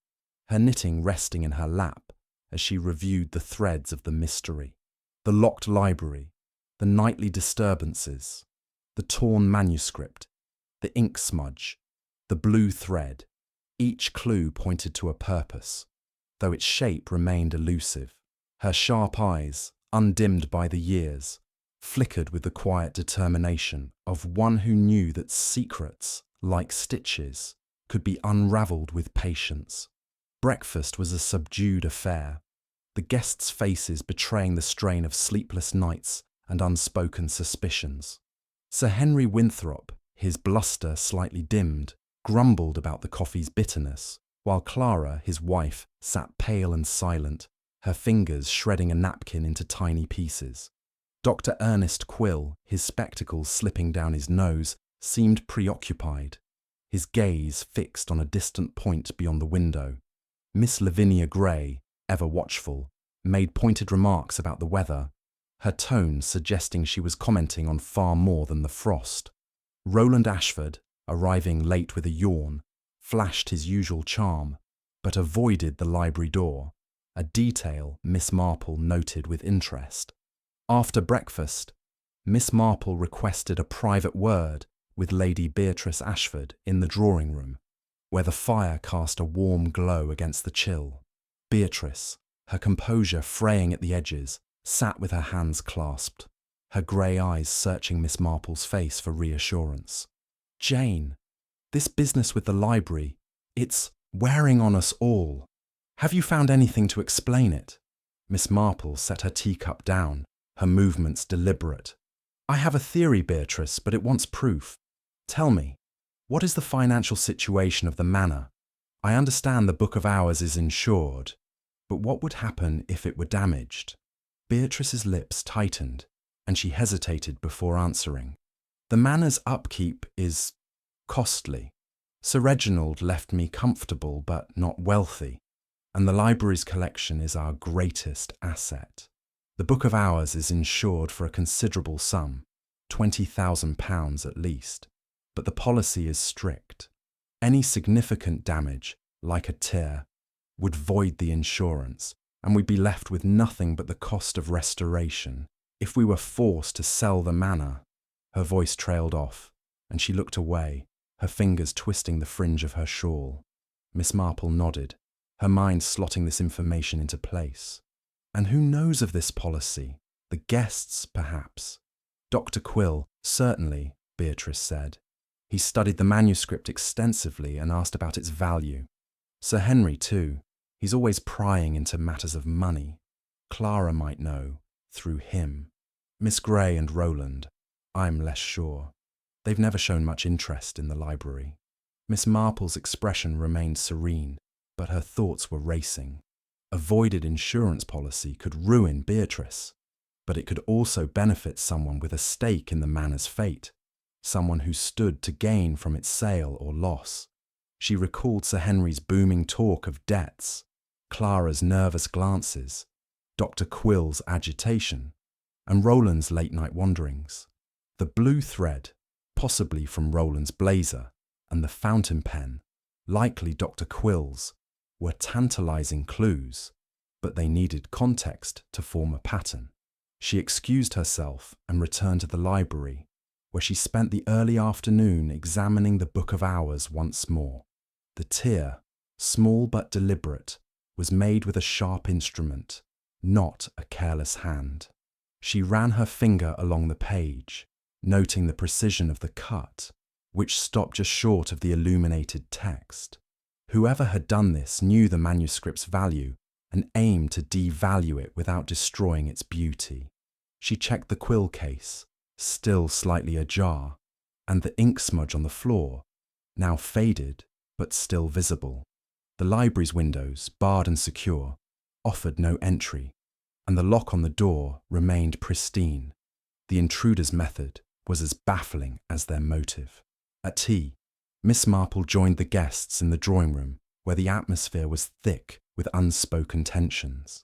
Speaker 1: her knitting resting in her lap as she reviewed the threads of the mystery. The locked library, the nightly disturbances, the torn manuscript, the ink smudge, the blue thread. Each clue pointed to a purpose, though its shape remained elusive. Her sharp eyes, undimmed by the years, flickered with the quiet determination of one who knew that secrets, like stitches, could be unravelled with patience. Breakfast was a subdued affair, the guests' faces betraying the strain of sleepless nights and unspoken suspicions. Sir Henry Winthrop, his bluster slightly dimmed, grumbled about the coffee's bitterness, while Clara, his wife, sat pale and silent, her fingers shredding a napkin into tiny pieces. Dr. Ernest Quill, his spectacles slipping down his nose, seemed preoccupied, his gaze fixed on a distant point beyond the window. Miss Lavinia Grey, ever watchful, made pointed remarks about the weather, her tone suggesting she was commenting on far more than the frost. Roland Ashford, arriving late with a yawn, flashed his usual charm, but avoided the library door, a detail Miss Marple noted with interest. After breakfast, Miss Marple requested a private word with Lady Beatrice Ashford in the drawing room, where the fire cast a warm glow against the chill. Beatrice, her composure fraying at the edges, sat with her hands clasped, her grey eyes searching Miss Marple's face for reassurance. "Jane, this business with the library, it's wearing on us all. Have you found anything to explain it?" Miss Marple set her teacup down, her movements deliberate. "I have a theory, Beatrice, but it wants proof. Tell me, what is the financial situation of the manor? I understand the Book of Hours is insured, but what would happen if it were damaged?" Beatrice's lips tightened, and she hesitated before answering. "The manor's upkeep is costly. Sir Reginald left me comfortable but not wealthy, and the library's collection is our greatest asset. The Book of Hours is insured for a considerable sum, £20,000 at least, but the policy is strict. Any significant damage, like a tear, would void the insurance, and we'd be left with nothing but the cost of restoration. If we were forced to sell the manor—" Her voice trailed off, and she looked away, her fingers twisting the fringe of her shawl. Miss Marple nodded, her mind slotting this information into place. "And who knows of this policy? The guests, perhaps." "Dr. Quill, certainly," Beatrice said. "He studied the manuscript extensively and asked about its value. Sir Henry, too. He's always prying into matters of money. Clara might know, through him. Miss Grey and Roland, I'm less sure. They've never shown much interest in the library." Miss Marple's expression remained serene, but her thoughts were racing. A voided insurance policy could ruin Beatrice, but it could also benefit someone with a stake in the manor's fate, someone who stood to gain from its sale or loss. She recalled Sir Henry's booming talk of debts, Clara's nervous glances, Dr. Quill's agitation, and Roland's late-night wanderings. The blue thread, possibly from Roland's blazer, and the fountain pen, likely Dr. Quill's, were tantalizing clues, but they needed context to form a pattern. She excused herself and returned to the library, where she spent the early afternoon examining the Book of Hours once more. The tear, small but deliberate, was made with a sharp instrument, not a careless hand. She ran her finger along the page, noting the precision of the cut, which stopped just short of the illuminated text. Whoever had done this knew the manuscript's value and aimed to devalue it without destroying its beauty. She checked the quill case, still slightly ajar, and the ink smudge on the floor, now faded but still visible. The library's windows, barred and secure, offered no entry, and the lock on the door remained pristine. The intruder's method was as baffling as their motive. At tea, Miss Marple joined the guests in the drawing room, where the atmosphere was thick with unspoken tensions.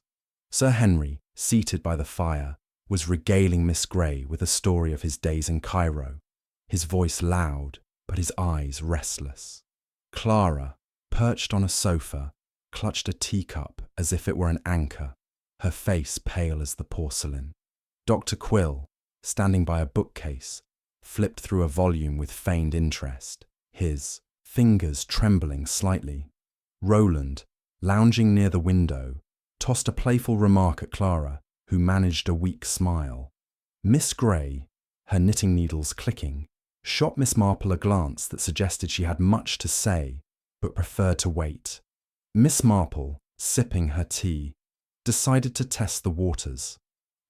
Speaker 1: Sir Henry, seated by the fire, was regaling Miss Grey with a story of his days in Cairo, his voice loud, but his eyes restless. Clara, perched on a sofa, clutched a teacup as if it were an anchor, her face pale as the porcelain. Dr. Quill, standing by a bookcase, flipped through a volume with feigned interest, his fingers trembling slightly. Roland, lounging near the window, tossed a playful remark at Clara, who managed a weak smile. Miss Grey, her knitting needles clicking, shot Miss Marple a glance that suggested she had much to say, but preferred to wait. Miss Marple, sipping her tea, decided to test the waters.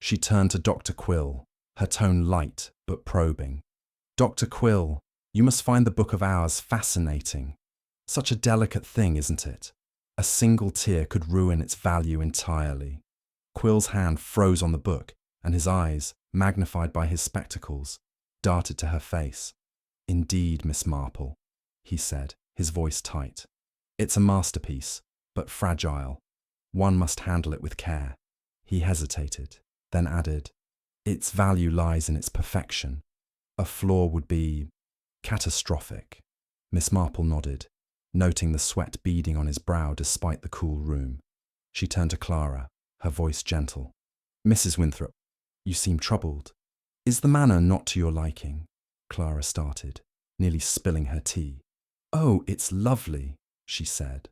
Speaker 1: She turned to Dr. Quill, her tone light but probing. "Dr. Quill, you must find the Book of Hours fascinating. Such a delicate thing, isn't it? A single tear could ruin its value entirely." Quill's hand froze on the book, and his eyes, magnified by his spectacles, darted to her face. "Indeed, Miss Marple," he said, his voice tight. "It's a masterpiece, but fragile. One must handle it with care." He hesitated, then added, "Its value lies in its perfection. A flaw would be catastrophic." Miss Marple nodded. noting the sweat beading on his brow despite the cool room. She turned to Clara, her voice gentle. "Mrs. Winthrop, you seem troubled. Is the manor not to your liking?" Clara started, nearly spilling her tea. "Oh, it's lovely," she said,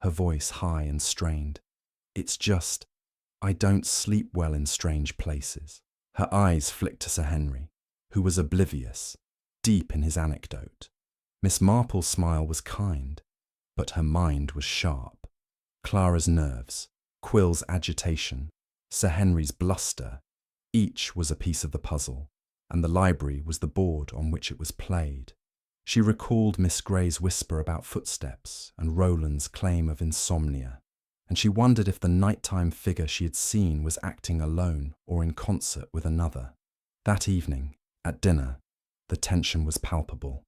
Speaker 1: her voice high and strained. "It's just, I don't sleep well in strange places." Her eyes flicked to Sir Henry, who was oblivious, deep in his anecdote. Miss Marple's smile was kind, but her mind was sharp. Clara's nerves, Quill's agitation, Sir Henry's bluster, each was a piece of the puzzle, and the library was the board on which it was played. She recalled Miss Grey's whisper about footsteps and Roland's claim of insomnia, and she wondered if the nighttime figure she had seen was acting alone or in concert with another. That evening, at dinner, the tension was palpable.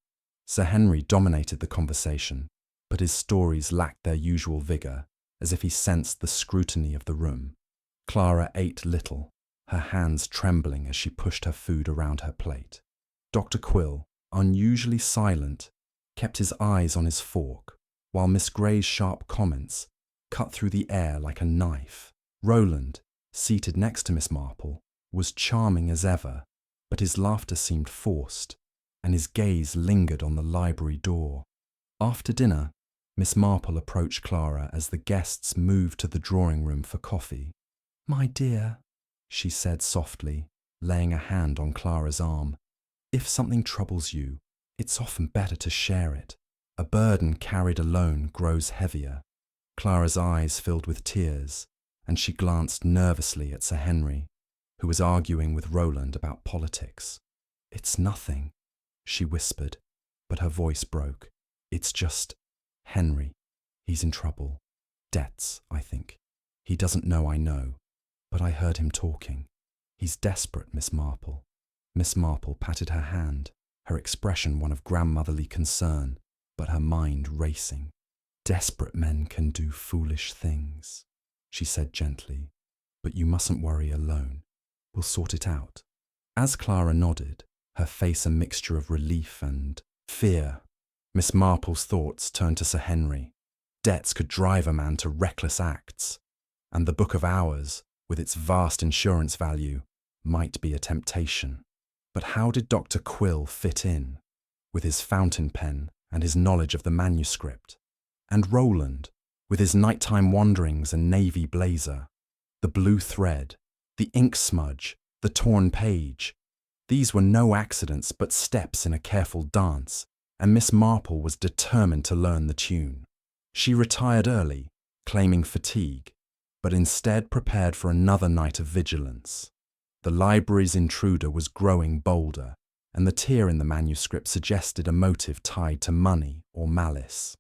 Speaker 1: Sir Henry dominated the conversation, but his stories lacked their usual vigour, as if he sensed the scrutiny of the room. Clara ate little, her hands trembling as she pushed her food around her plate. Dr. Quill, unusually silent, kept his eyes on his fork, while Miss Grey's sharp comments cut through the air like a knife. Roland, seated next to Miss Marple, was charming as ever, but his laughter seemed forced, and his gaze lingered on the library door. After dinner, Miss Marple approached Clara as the guests moved to the drawing room for coffee. "My dear," she said softly, laying a hand on Clara's arm, "if something troubles you, it's often better to share it. A burden carried alone grows heavier." Clara's eyes filled with tears, and she glanced nervously at Sir Henry, who was arguing with Roland about politics. "It's nothing," she whispered, but her voice broke. "It's just Henry. He's in trouble. Debts, I think. He doesn't know I know, but I heard him talking. He's desperate, Miss Marple." Miss Marple patted her hand, her expression one of grandmotherly concern, but her mind racing. "Desperate men can do foolish things," she said gently, "but you mustn't worry alone. We'll sort it out." As Clara nodded, her face a mixture of relief and fear, Miss Marple's thoughts turned to Sir Henry. Debts could drive a man to reckless acts, and the Book of Hours, with its vast insurance value, might be a temptation. But how did Dr. Quill fit in, with his fountain pen and his knowledge of the manuscript? And Roland, with his nighttime wanderings and navy blazer, the blue thread, the ink smudge, the torn page. These were no accidents but steps in a careful dance, and Miss Marple was determined to learn the tune. She retired early, claiming fatigue, but instead prepared for another night of vigilance. The library's intruder was growing bolder, and the tear in the manuscript suggested a motive tied to money or malice.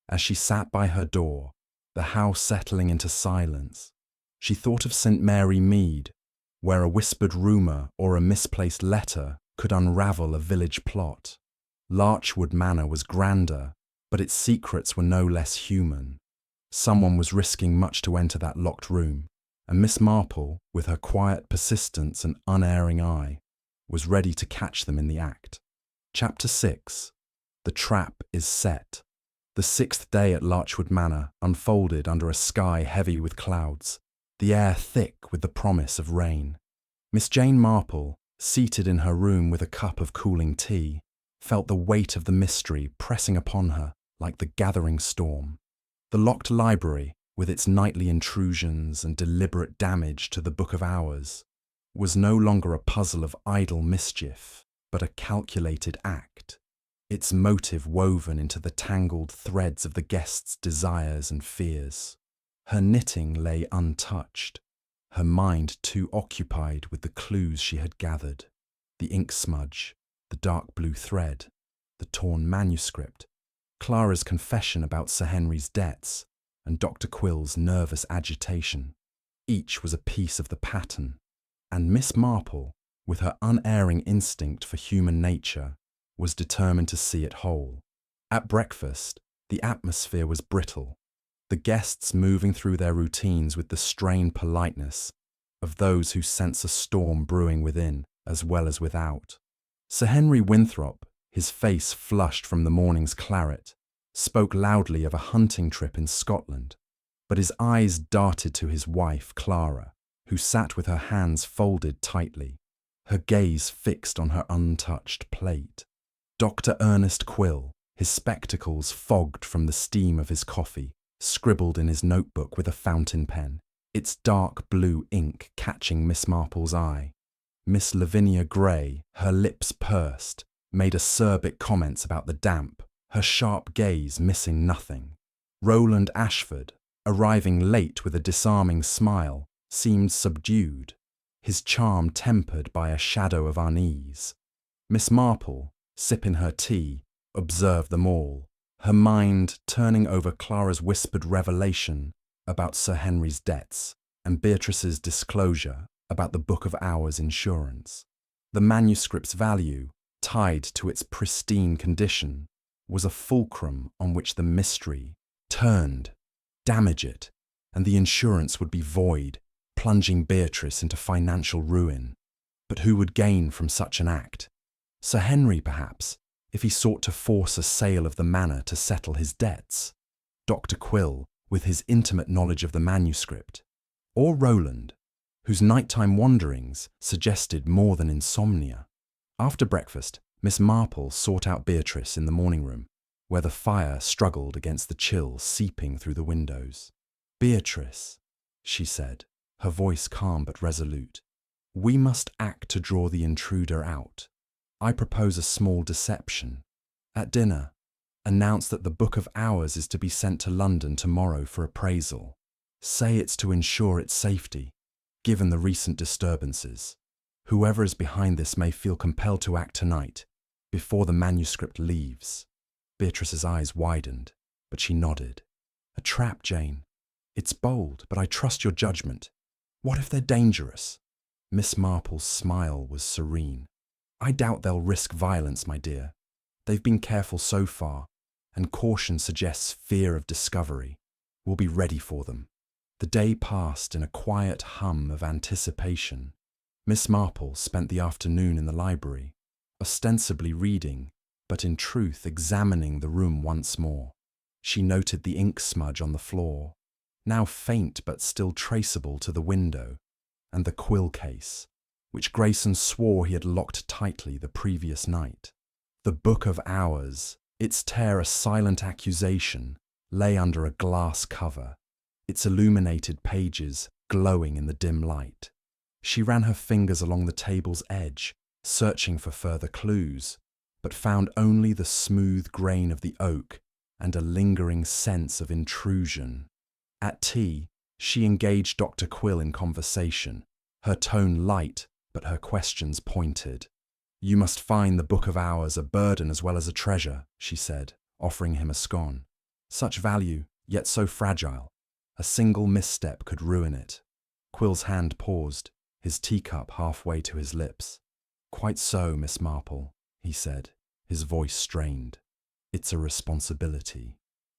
Speaker 1: As she sat by her door, the house settling into silence, she thought of St. Mary Mead, where a whispered rumour or a misplaced letter could unravel a village plot. Larchwood Manor was grander, but its secrets were no less human. Someone was risking much to enter that locked room, and Miss Marple, with her quiet persistence and unerring eye, was ready to catch them in the act. Chapter 6. The Trap is Set. The 6th day at Larchwood Manor unfolded under a sky heavy with clouds, the air thick with the promise of rain. Miss Jane Marple, seated in her room with a cup of cooling tea, felt the weight of the mystery pressing upon her like the gathering storm. The locked library, with its nightly intrusions and deliberate damage to the Book of Hours, was no longer a puzzle of idle mischief, but a calculated act, its motive woven into the tangled threads of the guest's desires and fears. Her knitting lay untouched, her mind too occupied with the clues she had gathered, the ink smudge, the dark blue thread, the torn manuscript, Clara's confession about Sir Henry's debts, and Dr. Quill's nervous agitation. Each was a piece of the pattern, and Miss Marple, with her unerring instinct for human nature, was determined to see it whole. At breakfast, the atmosphere was brittle, the guests moving through their routines with the strained politeness of those who sense a storm brewing within as well as without. Sir Henry Winthrop, his face flushed from the morning's claret, spoke loudly of a hunting trip in Scotland, but his eyes darted to his wife, Clara, who sat with her hands folded tightly, her gaze fixed on her untouched plate. Dr. Ernest Quill, his spectacles fogged from the steam of his coffee, scribbled in his notebook with a fountain pen, its dark blue ink catching Miss Marple's eye. Miss Lavinia Gray, her lips pursed, made acerbic comments about the damp, her sharp gaze missing nothing. Roland Ashford, arriving late with a disarming smile, seemed subdued, his charm tempered by a shadow of unease. Miss Marple, sipping her tea, observed them all, her mind turning over Clara's whispered revelation about Sir Henry's debts and Beatrice's disclosure about the Book of Hours insurance. The manuscript's value, tied to its pristine condition, was a fulcrum on which the mystery turned. Damage it, and the insurance would be void, plunging Beatrice into financial ruin. But who would gain from such an act? Sir Henry, perhaps, if he sought to force a sale of the manor to settle his debts. Dr. Quill, with his intimate knowledge of the manuscript. Or Roland, whose nighttime wanderings suggested more than insomnia. After breakfast, Miss Marple sought out Beatrice in the morning room, where the fire struggled against the chill seeping through the windows. "Beatrice," she said, her voice calm but resolute, "we must act to draw the intruder out. I propose a small deception. At dinner, announce that the Book of Hours is to be sent to London tomorrow for appraisal. Say it's to ensure its safety, given the recent disturbances. Whoever is behind this may feel compelled to act tonight, before the manuscript leaves." Beatrice's eyes widened, but she nodded. "A trap, Jane. It's bold, but I trust your judgment. What if they're dangerous?" Miss Marple's smile was serene. "I doubt they'll risk violence, my dear. They've been careful so far, and caution suggests fear of discovery. We'll be ready for them." The day passed in a quiet hum of anticipation. Miss Marple spent the afternoon in the library, ostensibly reading, but in truth examining the room once more. She noted the ink smudge on the floor, now faint but still traceable to the window, and the quill case, which Grayson swore he had locked tightly the previous night. The Book of Hours, its tear a silent accusation, lay under a glass cover, its illuminated pages glowing in the dim light. She ran her fingers along the table's edge, searching for further clues, but found only the smooth grain of the oak and a lingering sense of intrusion. At tea, she engaged Dr. Quill in conversation, her tone light but her questions pointed. "You must find the Book of Hours a burden as well as a treasure," she said, offering him a scone. "Such value, yet so fragile. A single misstep could ruin it." Quill's hand paused, his teacup halfway to his lips. "Quite so, Miss Marple," he said, his voice strained. "It's a responsibility.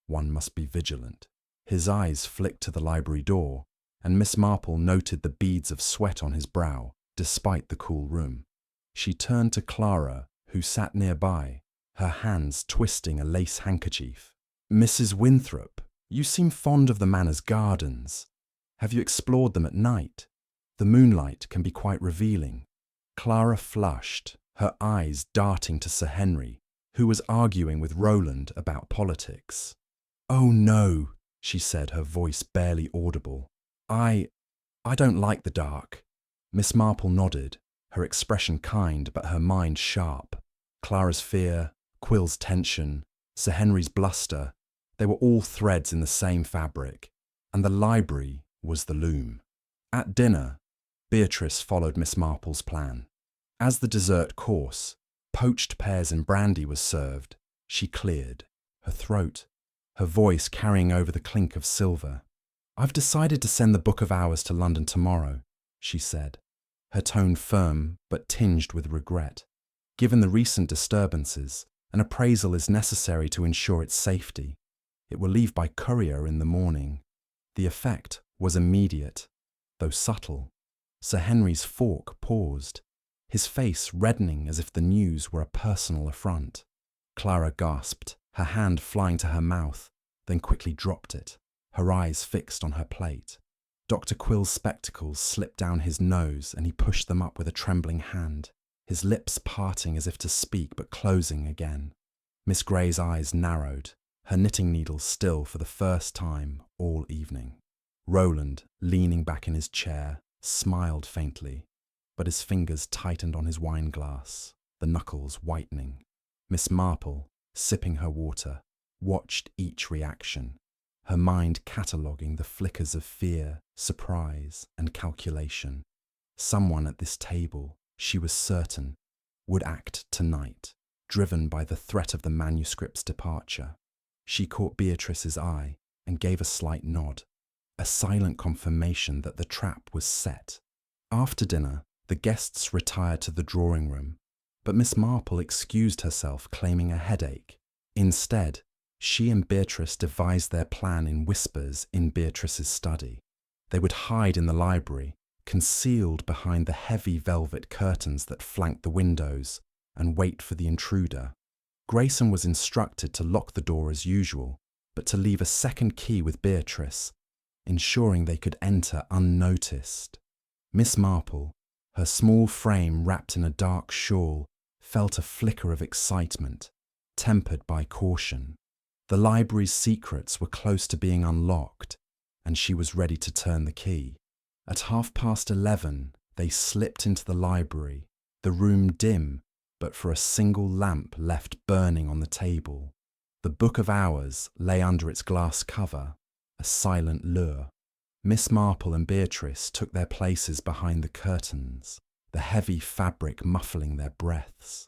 Speaker 1: One must be vigilant." His eyes flicked to the library door, and Miss Marple noted the beads of sweat on his brow, despite the cool room. She turned to Clara, who sat nearby, her hands twisting a lace handkerchief. "Mrs. Winthrop, you seem fond of the manor's gardens. Have you explored them at night? The moonlight can be quite revealing." Clara flushed, her eyes darting to Sir Henry, who was arguing with Roland about politics. "Oh no," she said, her voice barely audible. I don't like the dark." Miss Marple nodded, her expression kind but her mind sharp. Clara's fear, Quill's tension, Sir Henry's bluster, they were all threads in the same fabric, and the library was the loom. At dinner, Beatrice followed Miss Marple's plan. As the dessert course, poached pears and brandy was served, she cleared, her throat, her voice carrying over the clink of silver. "I've decided to send the Book of Hours to London tomorrow," she said, her tone firm but tinged with regret. "Given the recent disturbances, an appraisal is necessary to ensure its safety. It will leave by courier in the morning." The effect was immediate, though subtle. Sir Henry's fork paused, his face reddening as if the news were a personal affront. Clara gasped, her hand flying to her mouth, then quickly dropped it, her eyes fixed on her plate. Dr. Quill's spectacles slipped down his nose and he pushed them up with a trembling hand, his lips parting as if to speak but closing again. Miss Grey's eyes narrowed, her knitting needle still for the first time all evening. Roland, leaning back in his chair, smiled faintly, but his fingers tightened on his wineglass, the knuckles whitening. Miss Marple, sipping her water, watched each reaction, her mind cataloguing the flickers of fear, surprise, and calculation. Someone at this table, she was certain, would act tonight, driven by the threat of the manuscript's departure. She caught Beatrice's eye and gave a slight nod, a silent confirmation that the trap was set. After dinner, the guests retired to the drawing room, but Miss Marple excused herself, claiming a headache. Instead, she and Beatrice devised their plan in whispers in Beatrice's study. They would hide in the library, concealed behind the heavy velvet curtains that flanked the windows, and wait for the intruder. Grayson was instructed to lock the door as usual, but to leave a second key with Beatrice, ensuring they could enter unnoticed. Miss Marple, her small frame wrapped in a dark shawl, felt a flicker of excitement, tempered by caution. The library's secrets were close to being unlocked, and she was ready to turn the key. At 11:30, they slipped into the library, the room dim, but for a single lamp left burning on the table. The Book of Hours lay under its glass cover, a silent lure. Miss Marple and Beatrice took their places behind the curtains, the heavy fabric muffling their breaths.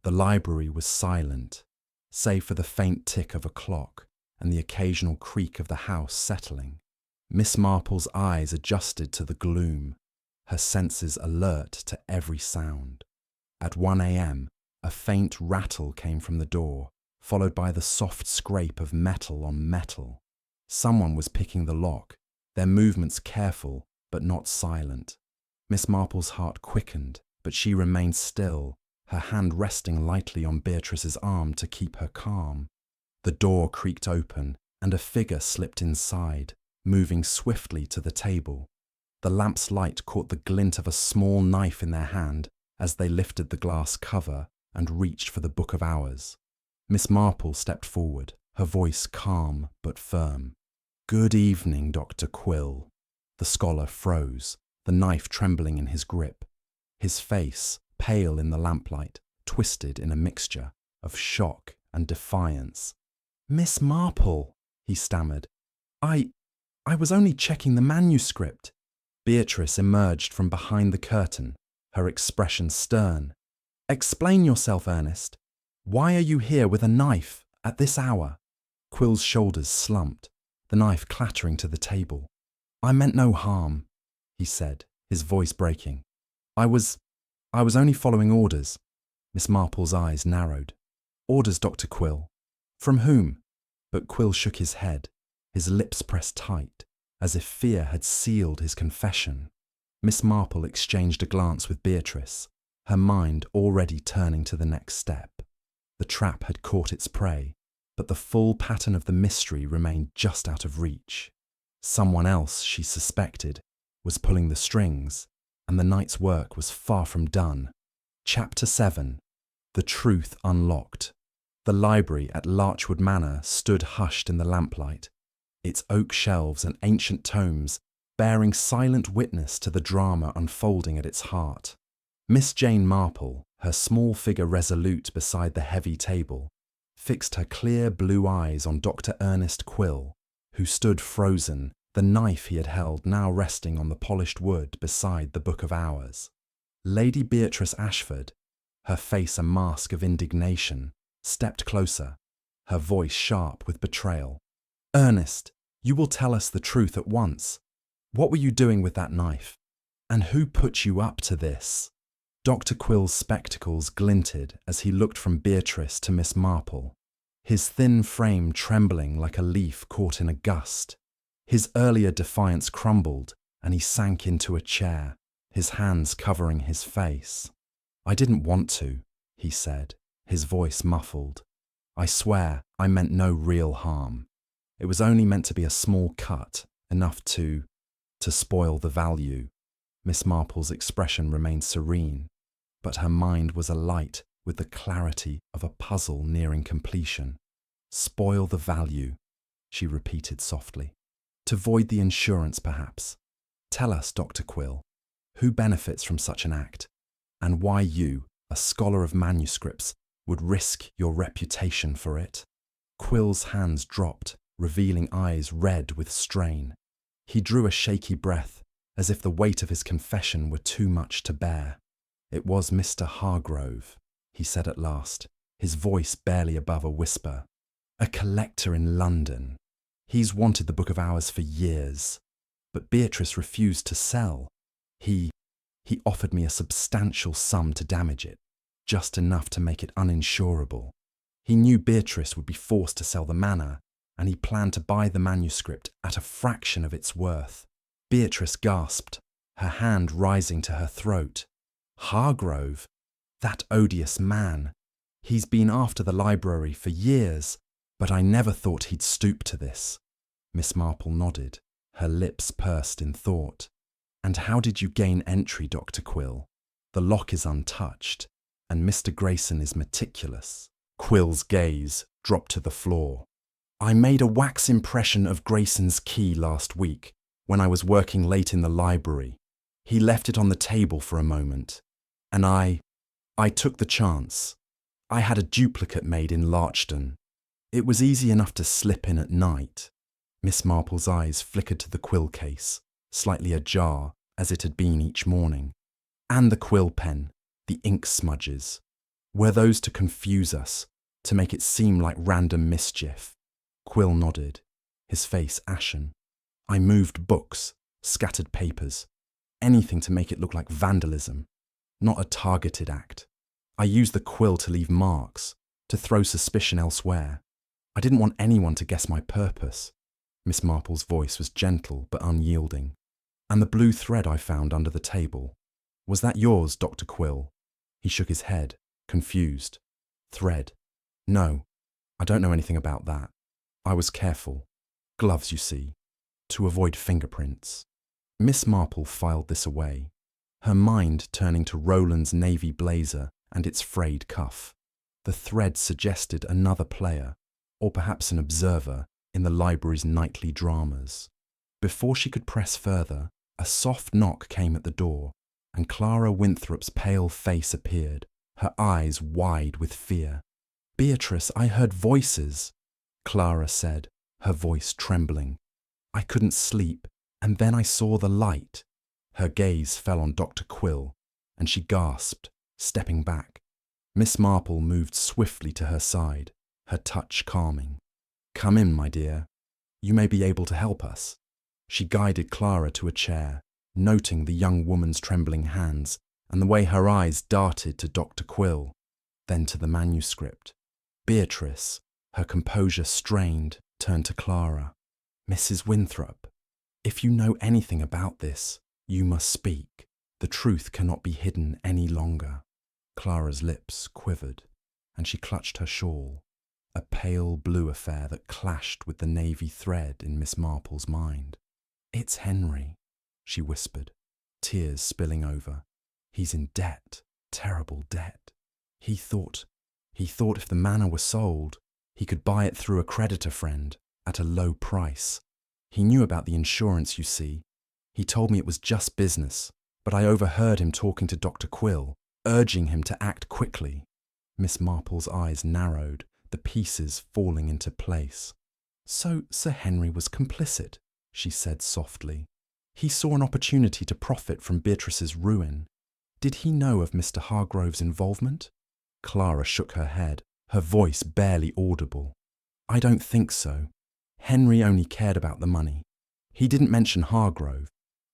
Speaker 1: The library was silent, save for the faint tick of a clock and the occasional creak of the house settling. Miss Marple's eyes adjusted to the gloom, her senses alert to every sound. At 1 a.m, a faint rattle came from the door, followed by the soft scrape of metal on metal. Someone was picking the lock, their movements careful but not silent. Miss Marple's heart quickened, but she remained still, her hand resting lightly on Beatrice's arm to keep her calm. The door creaked open, and a figure slipped inside, moving swiftly to the table. The lamp's light caught the glint of a small knife in their hand as they lifted the glass cover and reached for the Book of Hours. Miss Marple stepped forward, her voice calm but firm. "Good evening, Dr. Quill." The scholar froze, the knife trembling in his grip. His face, pale in the lamplight, twisted in a mixture of shock and defiance. "Miss Marple," he stammered. I was only checking the manuscript." Beatrice emerged from behind the curtain, her expression stern. "Explain yourself, Ernest. Why are you here with a knife at this hour?" Quill's shoulders slumped, the knife clattering to the table. "I meant no harm," he said, his voice breaking. I was only following orders." Miss Marple's eyes narrowed. "Orders, Dr. Quill. From whom?" But Quill shook his head, his lips pressed tight, as if fear had sealed his confession. Miss Marple exchanged a glance with Beatrice, her mind already turning to the next step. The trap had caught its prey, but the full pattern of the mystery remained just out of reach. Someone else, she suspected, was pulling the strings, and the night's work was far from done. Chapter 7. The Truth Unlocked. The library at Larchwood Manor stood hushed in the lamplight, its oak shelves and ancient tomes bearing silent witness to the drama unfolding at its heart. Miss Jane Marple, her small figure resolute beside the heavy table, fixed her clear blue eyes on Dr. Ernest Quill, who stood frozen, the knife he had held now resting on the polished wood beside the Book of Hours. Lady Beatrice Ashford, her face a mask of indignation, stepped closer, her voice sharp with betrayal. "Ernest, you will tell us the truth at once. What were you doing with that knife? And who put you up to this?" Dr. Quill's spectacles glinted as he looked from Beatrice to Miss Marple, his thin frame trembling like a leaf caught in a gust. His earlier defiance crumbled, and he sank into a chair, his hands covering his face. "I didn't want to," he said, his voice muffled. I swear I meant no real harm. It was only meant to be a small cut, enough to spoil the value. Miss Marple's expression remained serene, but her mind was alight with the clarity of a puzzle nearing completion. Spoil the value, she repeated softly. To void the insurance, perhaps. Tell us, Dr. Quill, who benefits from such an act, and why you, a scholar of manuscripts, would risk your reputation for it. Quill's hands dropped, revealing eyes red with strain. He drew a shaky breath, as if the weight of his confession were too much to bear. It was Mr. Hargrove, he said at last, his voice barely above a whisper. A collector in London. He's wanted the Book of Hours for years, but Beatrice refused to sell. He offered me a substantial sum to damage it, just enough to make it uninsurable. He knew Beatrice would be forced to sell the manor, and he planned to buy the manuscript at a fraction of its worth. Beatrice gasped, her hand rising to her throat. Hargrove? That odious man. He's been after the library for years, but I never thought he'd stoop to this. Miss Marple nodded, her lips pursed in thought. And how did you gain entry, Dr. Quill? The lock is untouched, and Mr. Grayson is meticulous. Quill's gaze dropped to the floor. I made a wax impression of Grayson's key last week when I was working late in the library. He left it on the table for a moment, and I took the chance. I had a duplicate made in Larchton. It was easy enough to slip in at night. Miss Marple's eyes flickered to the quill case, slightly ajar as it had been each morning. And the quill pen, the ink smudges. Were those to confuse us, to make it seem like random mischief? Quill nodded, his face ashen. I moved books, scattered papers, anything to make it look like vandalism, not a targeted act. I used the quill to leave marks, to throw suspicion elsewhere. I didn't want anyone to guess my purpose. Miss Marple's voice was gentle but unyielding. And the blue thread I found under the table. Was that yours, Dr. Quill? He shook his head, confused. Thread? No, I don't know anything about that. I was careful. Gloves, you see, to avoid fingerprints. Miss Marple filed this away, her mind turning to Roland's navy blazer and its frayed cuff. The thread suggested another player, or perhaps an observer, in the library's nightly dramas. Before she could press further, a soft knock came at the door, and Clara Winthrop's pale face appeared, her eyes wide with fear. Beatrice, I heard voices, Clara said, her voice trembling. I couldn't sleep, and then I saw the light. Her gaze fell on Dr. Quill, and she gasped, stepping back. Miss Marple moved swiftly to her side, her touch calming. Come in, my dear. You may be able to help us. She guided Clara to a chair, noting the young woman's trembling hands and the way her eyes darted to Dr. Quill, then to the manuscript. Beatrice, her composure strained, turned to Clara. Mrs. Winthrop, if you know anything about this, you must speak. The truth cannot be hidden any longer. Clara's lips quivered, and she clutched her shawl, a pale blue affair that clashed with the navy thread in Miss Marple's mind. It's Henry, she whispered, tears spilling over. He's in debt, terrible debt. He thought if the manor were sold, he could buy it through a creditor friend at a low price. He knew about the insurance, you see. He told me it was just business, but I overheard him talking to Dr. Quill, urging him to act quickly. Miss Marple's eyes narrowed, the pieces falling into place. So Sir Henry was complicit, she said softly. He saw an opportunity to profit from Beatrice's ruin. Did he know of Mr. Hargrove's involvement? Clara shook her head, her voice barely audible. I don't think so. Henry only cared about the money. He didn't mention Hargrove,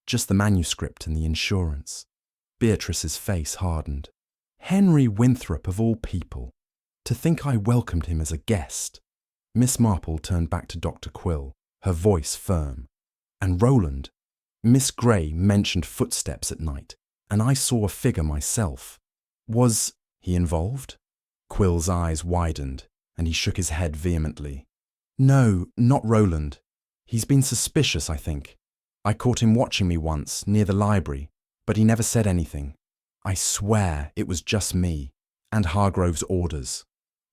Speaker 1: just the manuscript and the insurance. Beatrice's face hardened. Henry Winthrop of all people. To think I welcomed him as a guest. Miss Marple turned back to Dr. Quill, her voice firm. And Roland. Miss Grey mentioned footsteps at night, and I saw a figure myself. Was he involved? Quill's eyes widened, and he shook his head vehemently. No, not Roland. He's been suspicious, I think. I caught him watching me once, near the library, but he never said anything. I swear it was just me, and Hargrove's orders.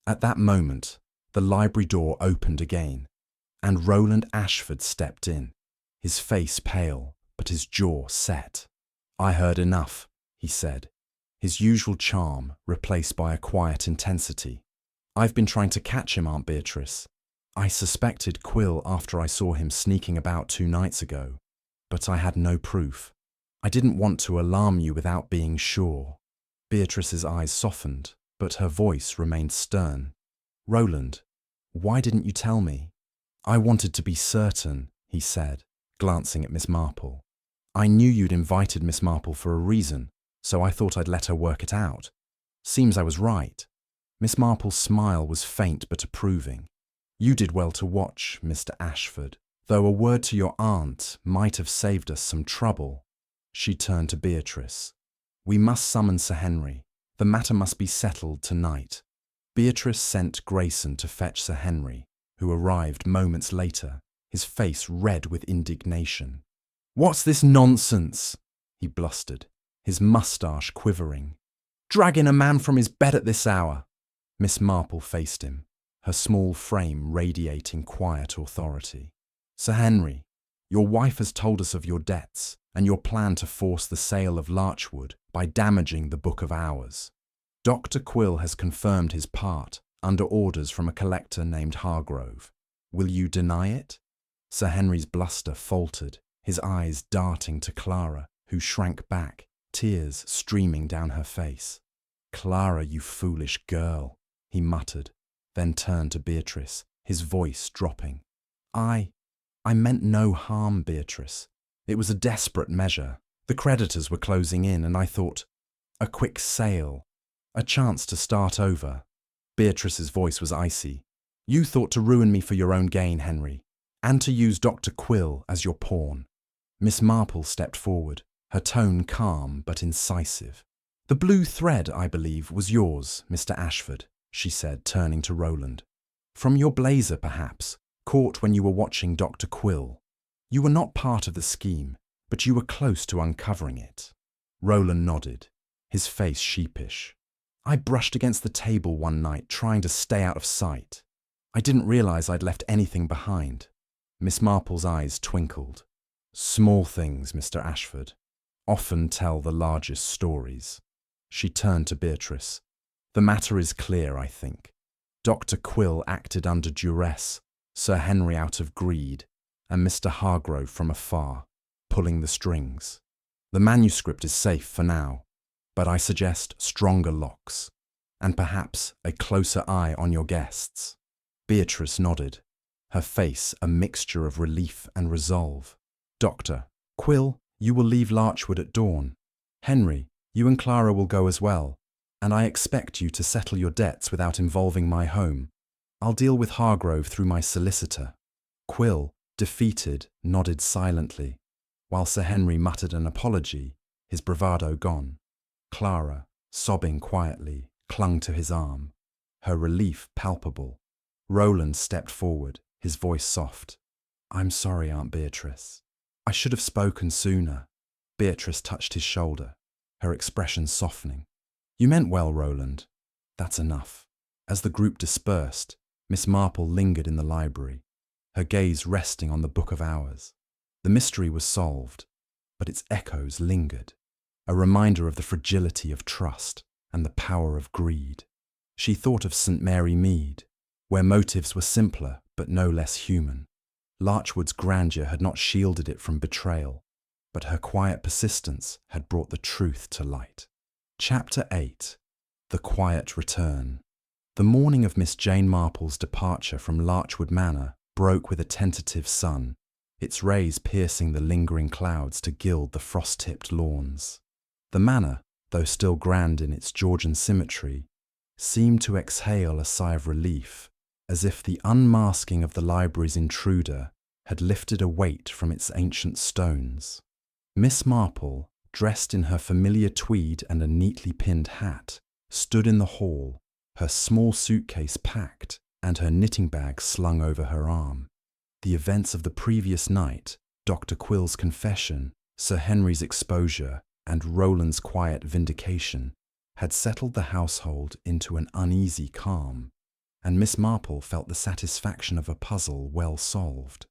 Speaker 1: At that moment, the library door opened again, and Roland Ashford stepped in, his face pale, but his jaw set. I heard enough, he said, his usual charm replaced by a quiet intensity. I've been trying to catch him, Aunt Beatrice. I suspected Quill after I saw him sneaking about 2 nights ago, but I had no proof. I didn't want to alarm you without being sure. Beatrice's eyes softened, but her voice remained stern. Roland, why didn't you tell me? I wanted to be certain, he said, glancing at Miss Marple. I knew you'd invited Miss Marple for a reason, so I thought I'd let her work it out. Seems I was right. Miss Marple's smile was faint but approving. You did well to watch, Mr. Ashford, though a word to your aunt might have saved us some trouble. She turned to Beatrice. We must summon Sir Henry. The matter must be settled tonight. Beatrice sent Grayson to fetch Sir Henry, who arrived moments later, his face red with indignation. What's this nonsense? He blustered, his moustache quivering. Dragging a man from his bed at this hour. Miss Marple faced him, her small frame radiating quiet authority. Sir Henry, your wife has told us of your debts and your plan to force the sale of Larchwood by damaging the Book of Hours. Dr. Quill has confirmed his part under orders from a collector named Hargrove. Will you deny it? Sir Henry's bluster faltered, his eyes darting to Clara, who shrank back, tears streaming down her face. Clara, you foolish girl, he muttered, then turned to Beatrice, his voice dropping. I meant no harm, Beatrice. It was a desperate measure. The creditors were closing in, and I thought, a quick sale, a chance to start over. Beatrice's voice was icy. You thought to ruin me for your own gain, Henry, and to use Dr. Quill as your pawn. Miss Marple stepped forward, her tone calm but incisive. The blue thread, I believe, was yours, Mr. Ashford, she said, turning to Roland. From your blazer, perhaps, caught when you were watching Dr. Quill. You were not part of the scheme, but you were close to uncovering it. Roland nodded, his face sheepish. I brushed against the table one night, trying to stay out of sight. I didn't realize I'd left anything behind. Miss Marple's eyes twinkled. Small things, Mr. Ashford, often tell the largest stories. She turned to Beatrice. The matter is clear, I think. Dr. Quill acted under duress, Sir Henry out of greed, and Mr. Hargrove from afar, pulling the strings. The manuscript is safe for now, but I suggest stronger locks, and perhaps a closer eye on your guests. Beatrice nodded, her face a mixture of relief and resolve. Dr. Quill, you will leave Larchwood at dawn. Henry, you and Clara will go as well, and I expect you to settle your debts without involving my home. I'll deal with Hargrove through my solicitor. Quill, defeated, nodded silently, while Sir Henry muttered an apology, his bravado gone. Clara, sobbing quietly, clung to his arm, her relief palpable. Roland stepped forward, his voice soft. I'm sorry, Aunt Beatrice. I should have spoken sooner. Beatrice touched his shoulder, her expression softening. You meant well, Roland. That's enough. As the group dispersed, Miss Marple lingered in the library, her gaze resting on the Book of Hours. The mystery was solved, but its echoes lingered, a reminder of the fragility of trust and the power of greed. She thought of St. Mary Mead, where motives were simpler but no less human. Larchwood's grandeur had not shielded it from betrayal, but her quiet persistence had brought the truth to light. Chapter 8. The Quiet Return. The morning of Miss Jane Marple's departure from Larchwood Manor broke with a tentative sun, its rays piercing the lingering clouds to gild the frost-tipped lawns. The manor, though still grand in its Georgian symmetry, seemed to exhale a sigh of relief, as if the unmasking of the library's intruder had lifted a weight from its ancient stones. Miss Marple, dressed in her familiar tweed and a neatly pinned hat, stood in the hall, her small suitcase packed, and her knitting bag slung over her arm. The events of the previous night, Dr. Quill's confession, Sir Henry's exposure, and Roland's quiet vindication, had settled the household into an uneasy calm, and Miss Marple felt the satisfaction of a puzzle well solved.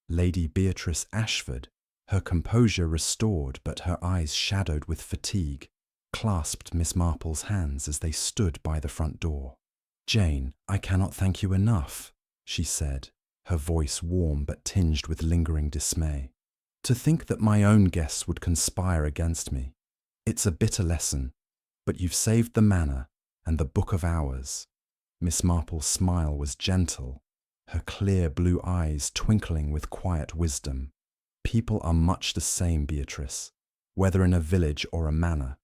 Speaker 1: Lady Beatrice Ashford, her composure restored but her eyes shadowed with fatigue, clasped Miss Marple's hands as they stood by the front door. "Jane, I cannot thank you enough," she said, her voice warm but tinged with lingering dismay. "To think that my own guests would conspire against me. It's a bitter lesson, but you've saved the manor and the Book of Hours." Miss Marple's smile was gentle, her clear blue eyes twinkling with quiet wisdom. "People are much the same, Beatrice, whether in a village or a manor.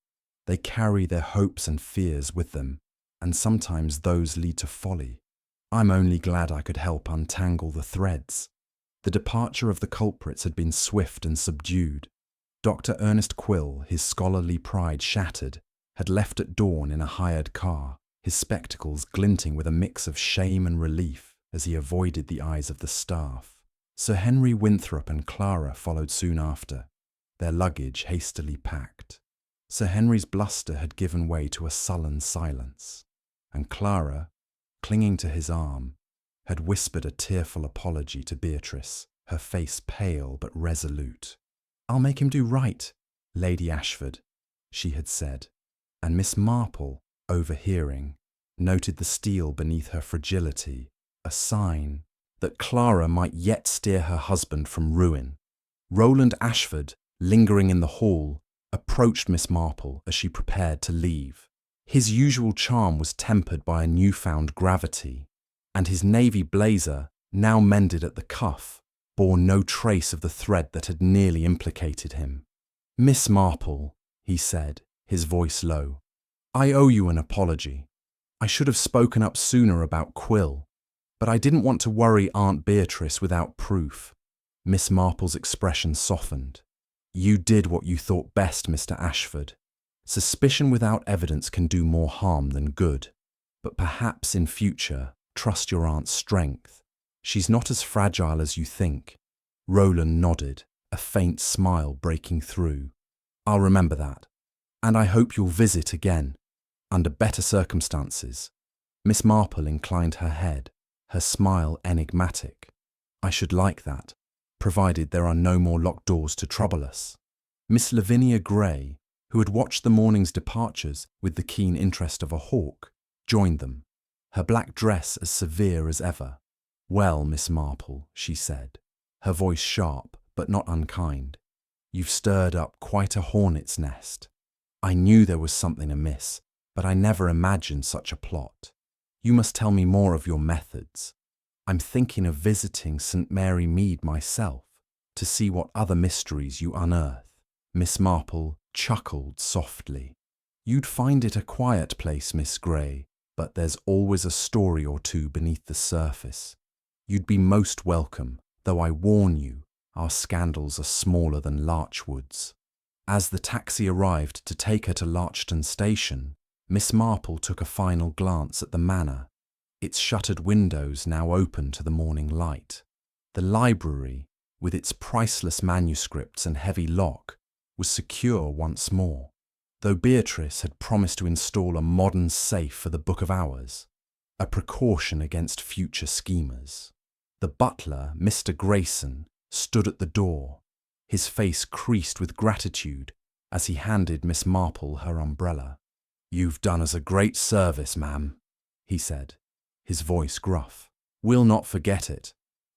Speaker 1: They carry their hopes and fears with them, and sometimes those lead to folly. I'm only glad I could help untangle the threads." The departure of the culprits had been swift and subdued. Dr. Ernest Quill, his scholarly pride shattered, had left at dawn in a hired car, his spectacles glinting with a mix of shame and relief as he avoided the eyes of the staff. Sir Henry Winthrop and Clara followed soon after, their luggage hastily packed. Sir Henry's bluster had given way to a sullen silence, and Clara, clinging to his arm, had whispered a tearful apology to Beatrice, her face pale but resolute. "I'll make him do right, Lady Ashford," she had said, and Miss Marple, overhearing, noted the steel beneath her fragility, a sign that Clara might yet steer her husband from ruin. Roland Ashford, lingering in the hall, approached Miss Marple as she prepared to leave. His usual charm was tempered by a newfound gravity, and his navy blazer, now mended at the cuff, bore no trace of the thread that had nearly implicated him. "Miss Marple," he said, his voice low, "I owe you an apology. I should have spoken up sooner about Quill, but I didn't want to worry Aunt Beatrice without proof." Miss Marple's expression softened. "You did what you thought best, Mr. Ashford. Suspicion without evidence can do more harm than good. But perhaps in future, trust your aunt's strength. She's not as fragile as you think." Roland nodded, a faint smile breaking through. "I'll remember that. And I hope you'll visit again, under better circumstances." Miss Marple inclined her head, her smile enigmatic. "I should like that, provided there are no more locked doors to trouble us." Miss Lavinia Grey, who had watched the morning's departures with the keen interest of a hawk, joined them, her black dress as severe as ever. "Well, Miss Marple," she said, her voice sharp but not unkind, "you've stirred up quite a hornet's nest. I knew there was something amiss, but I never imagined such a plot. You must tell me more of your methods. I'm thinking of visiting St. Mary Mead myself, to see what other mysteries you unearth." Miss Marple chuckled softly. "You'd find it a quiet place, Miss Grey, but there's always a story or two beneath the surface. You'd be most welcome, though I warn you, our scandals are smaller than Larchwood's." As the taxi arrived to take her to Larchton Station, Miss Marple took a final glance at the manor, its shuttered windows now open to the morning light. The library, with its priceless manuscripts and heavy lock, was secure once more, though Beatrice had promised to install a modern safe for the Book of Hours, a precaution against future schemers. The butler, Mr. Grayson, stood at the door, his face creased with gratitude as he handed Miss Marple her umbrella. "You've done us a great service, ma'am," he said, his voice gruff. "We'll not forget it."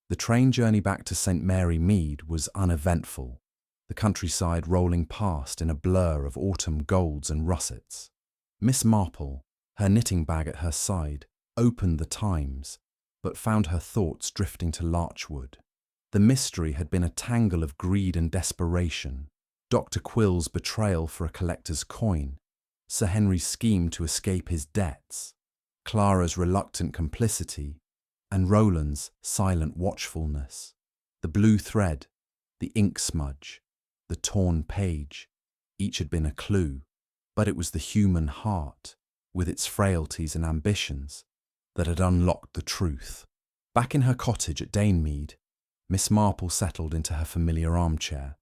Speaker 1: The train journey back to St. Mary Mead was uneventful, the countryside rolling past in a blur of autumn golds and russets. Miss Marple, her knitting bag at her side, opened the Times, but found her thoughts drifting to Larchwood. The mystery had been a tangle of greed and desperation, Dr. Quill's betrayal for a collector's coin, Sir Henry's scheme to escape his debts, Clara's reluctant complicity, and Roland's silent watchfulness. The blue thread, the ink smudge, the torn page, each had been a clue, but it was the human heart, with its frailties and ambitions, that had unlocked the truth. Back in her cottage at Danemead, Miss Marple settled into her familiar armchair,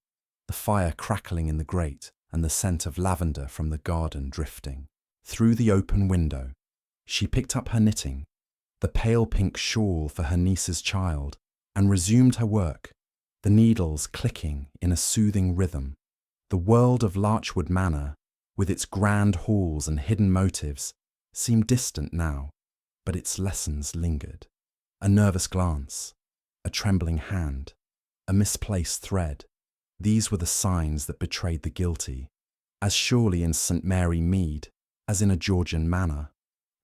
Speaker 1: the fire crackling in the grate and the scent of lavender from the garden drifting. Through the open window, she picked up her knitting, the pale pink shawl for her niece's child, and resumed her work, the needles clicking in a soothing rhythm. The world of Larchwood Manor, with its grand halls and hidden motives, seemed distant now, but its lessons lingered. A nervous glance, a trembling hand, a misplaced thread. These were the signs that betrayed the guilty, as surely in St. Mary Mead as in a Georgian manor.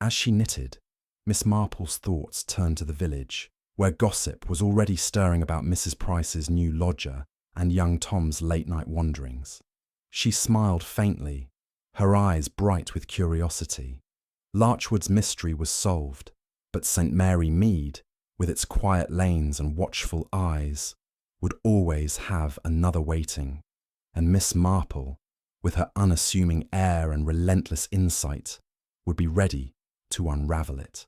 Speaker 1: As she knitted, Miss Marple's thoughts turned to the village, where gossip was already stirring about Mrs. Price's new lodger and young Tom's late-night wanderings. She smiled faintly, her eyes bright with curiosity. Larchwood's mystery was solved, but St. Mary Mead, with its quiet lanes and watchful eyes, would always have another waiting, and Miss Marple, with her unassuming air and relentless insight, would be ready to unravel it.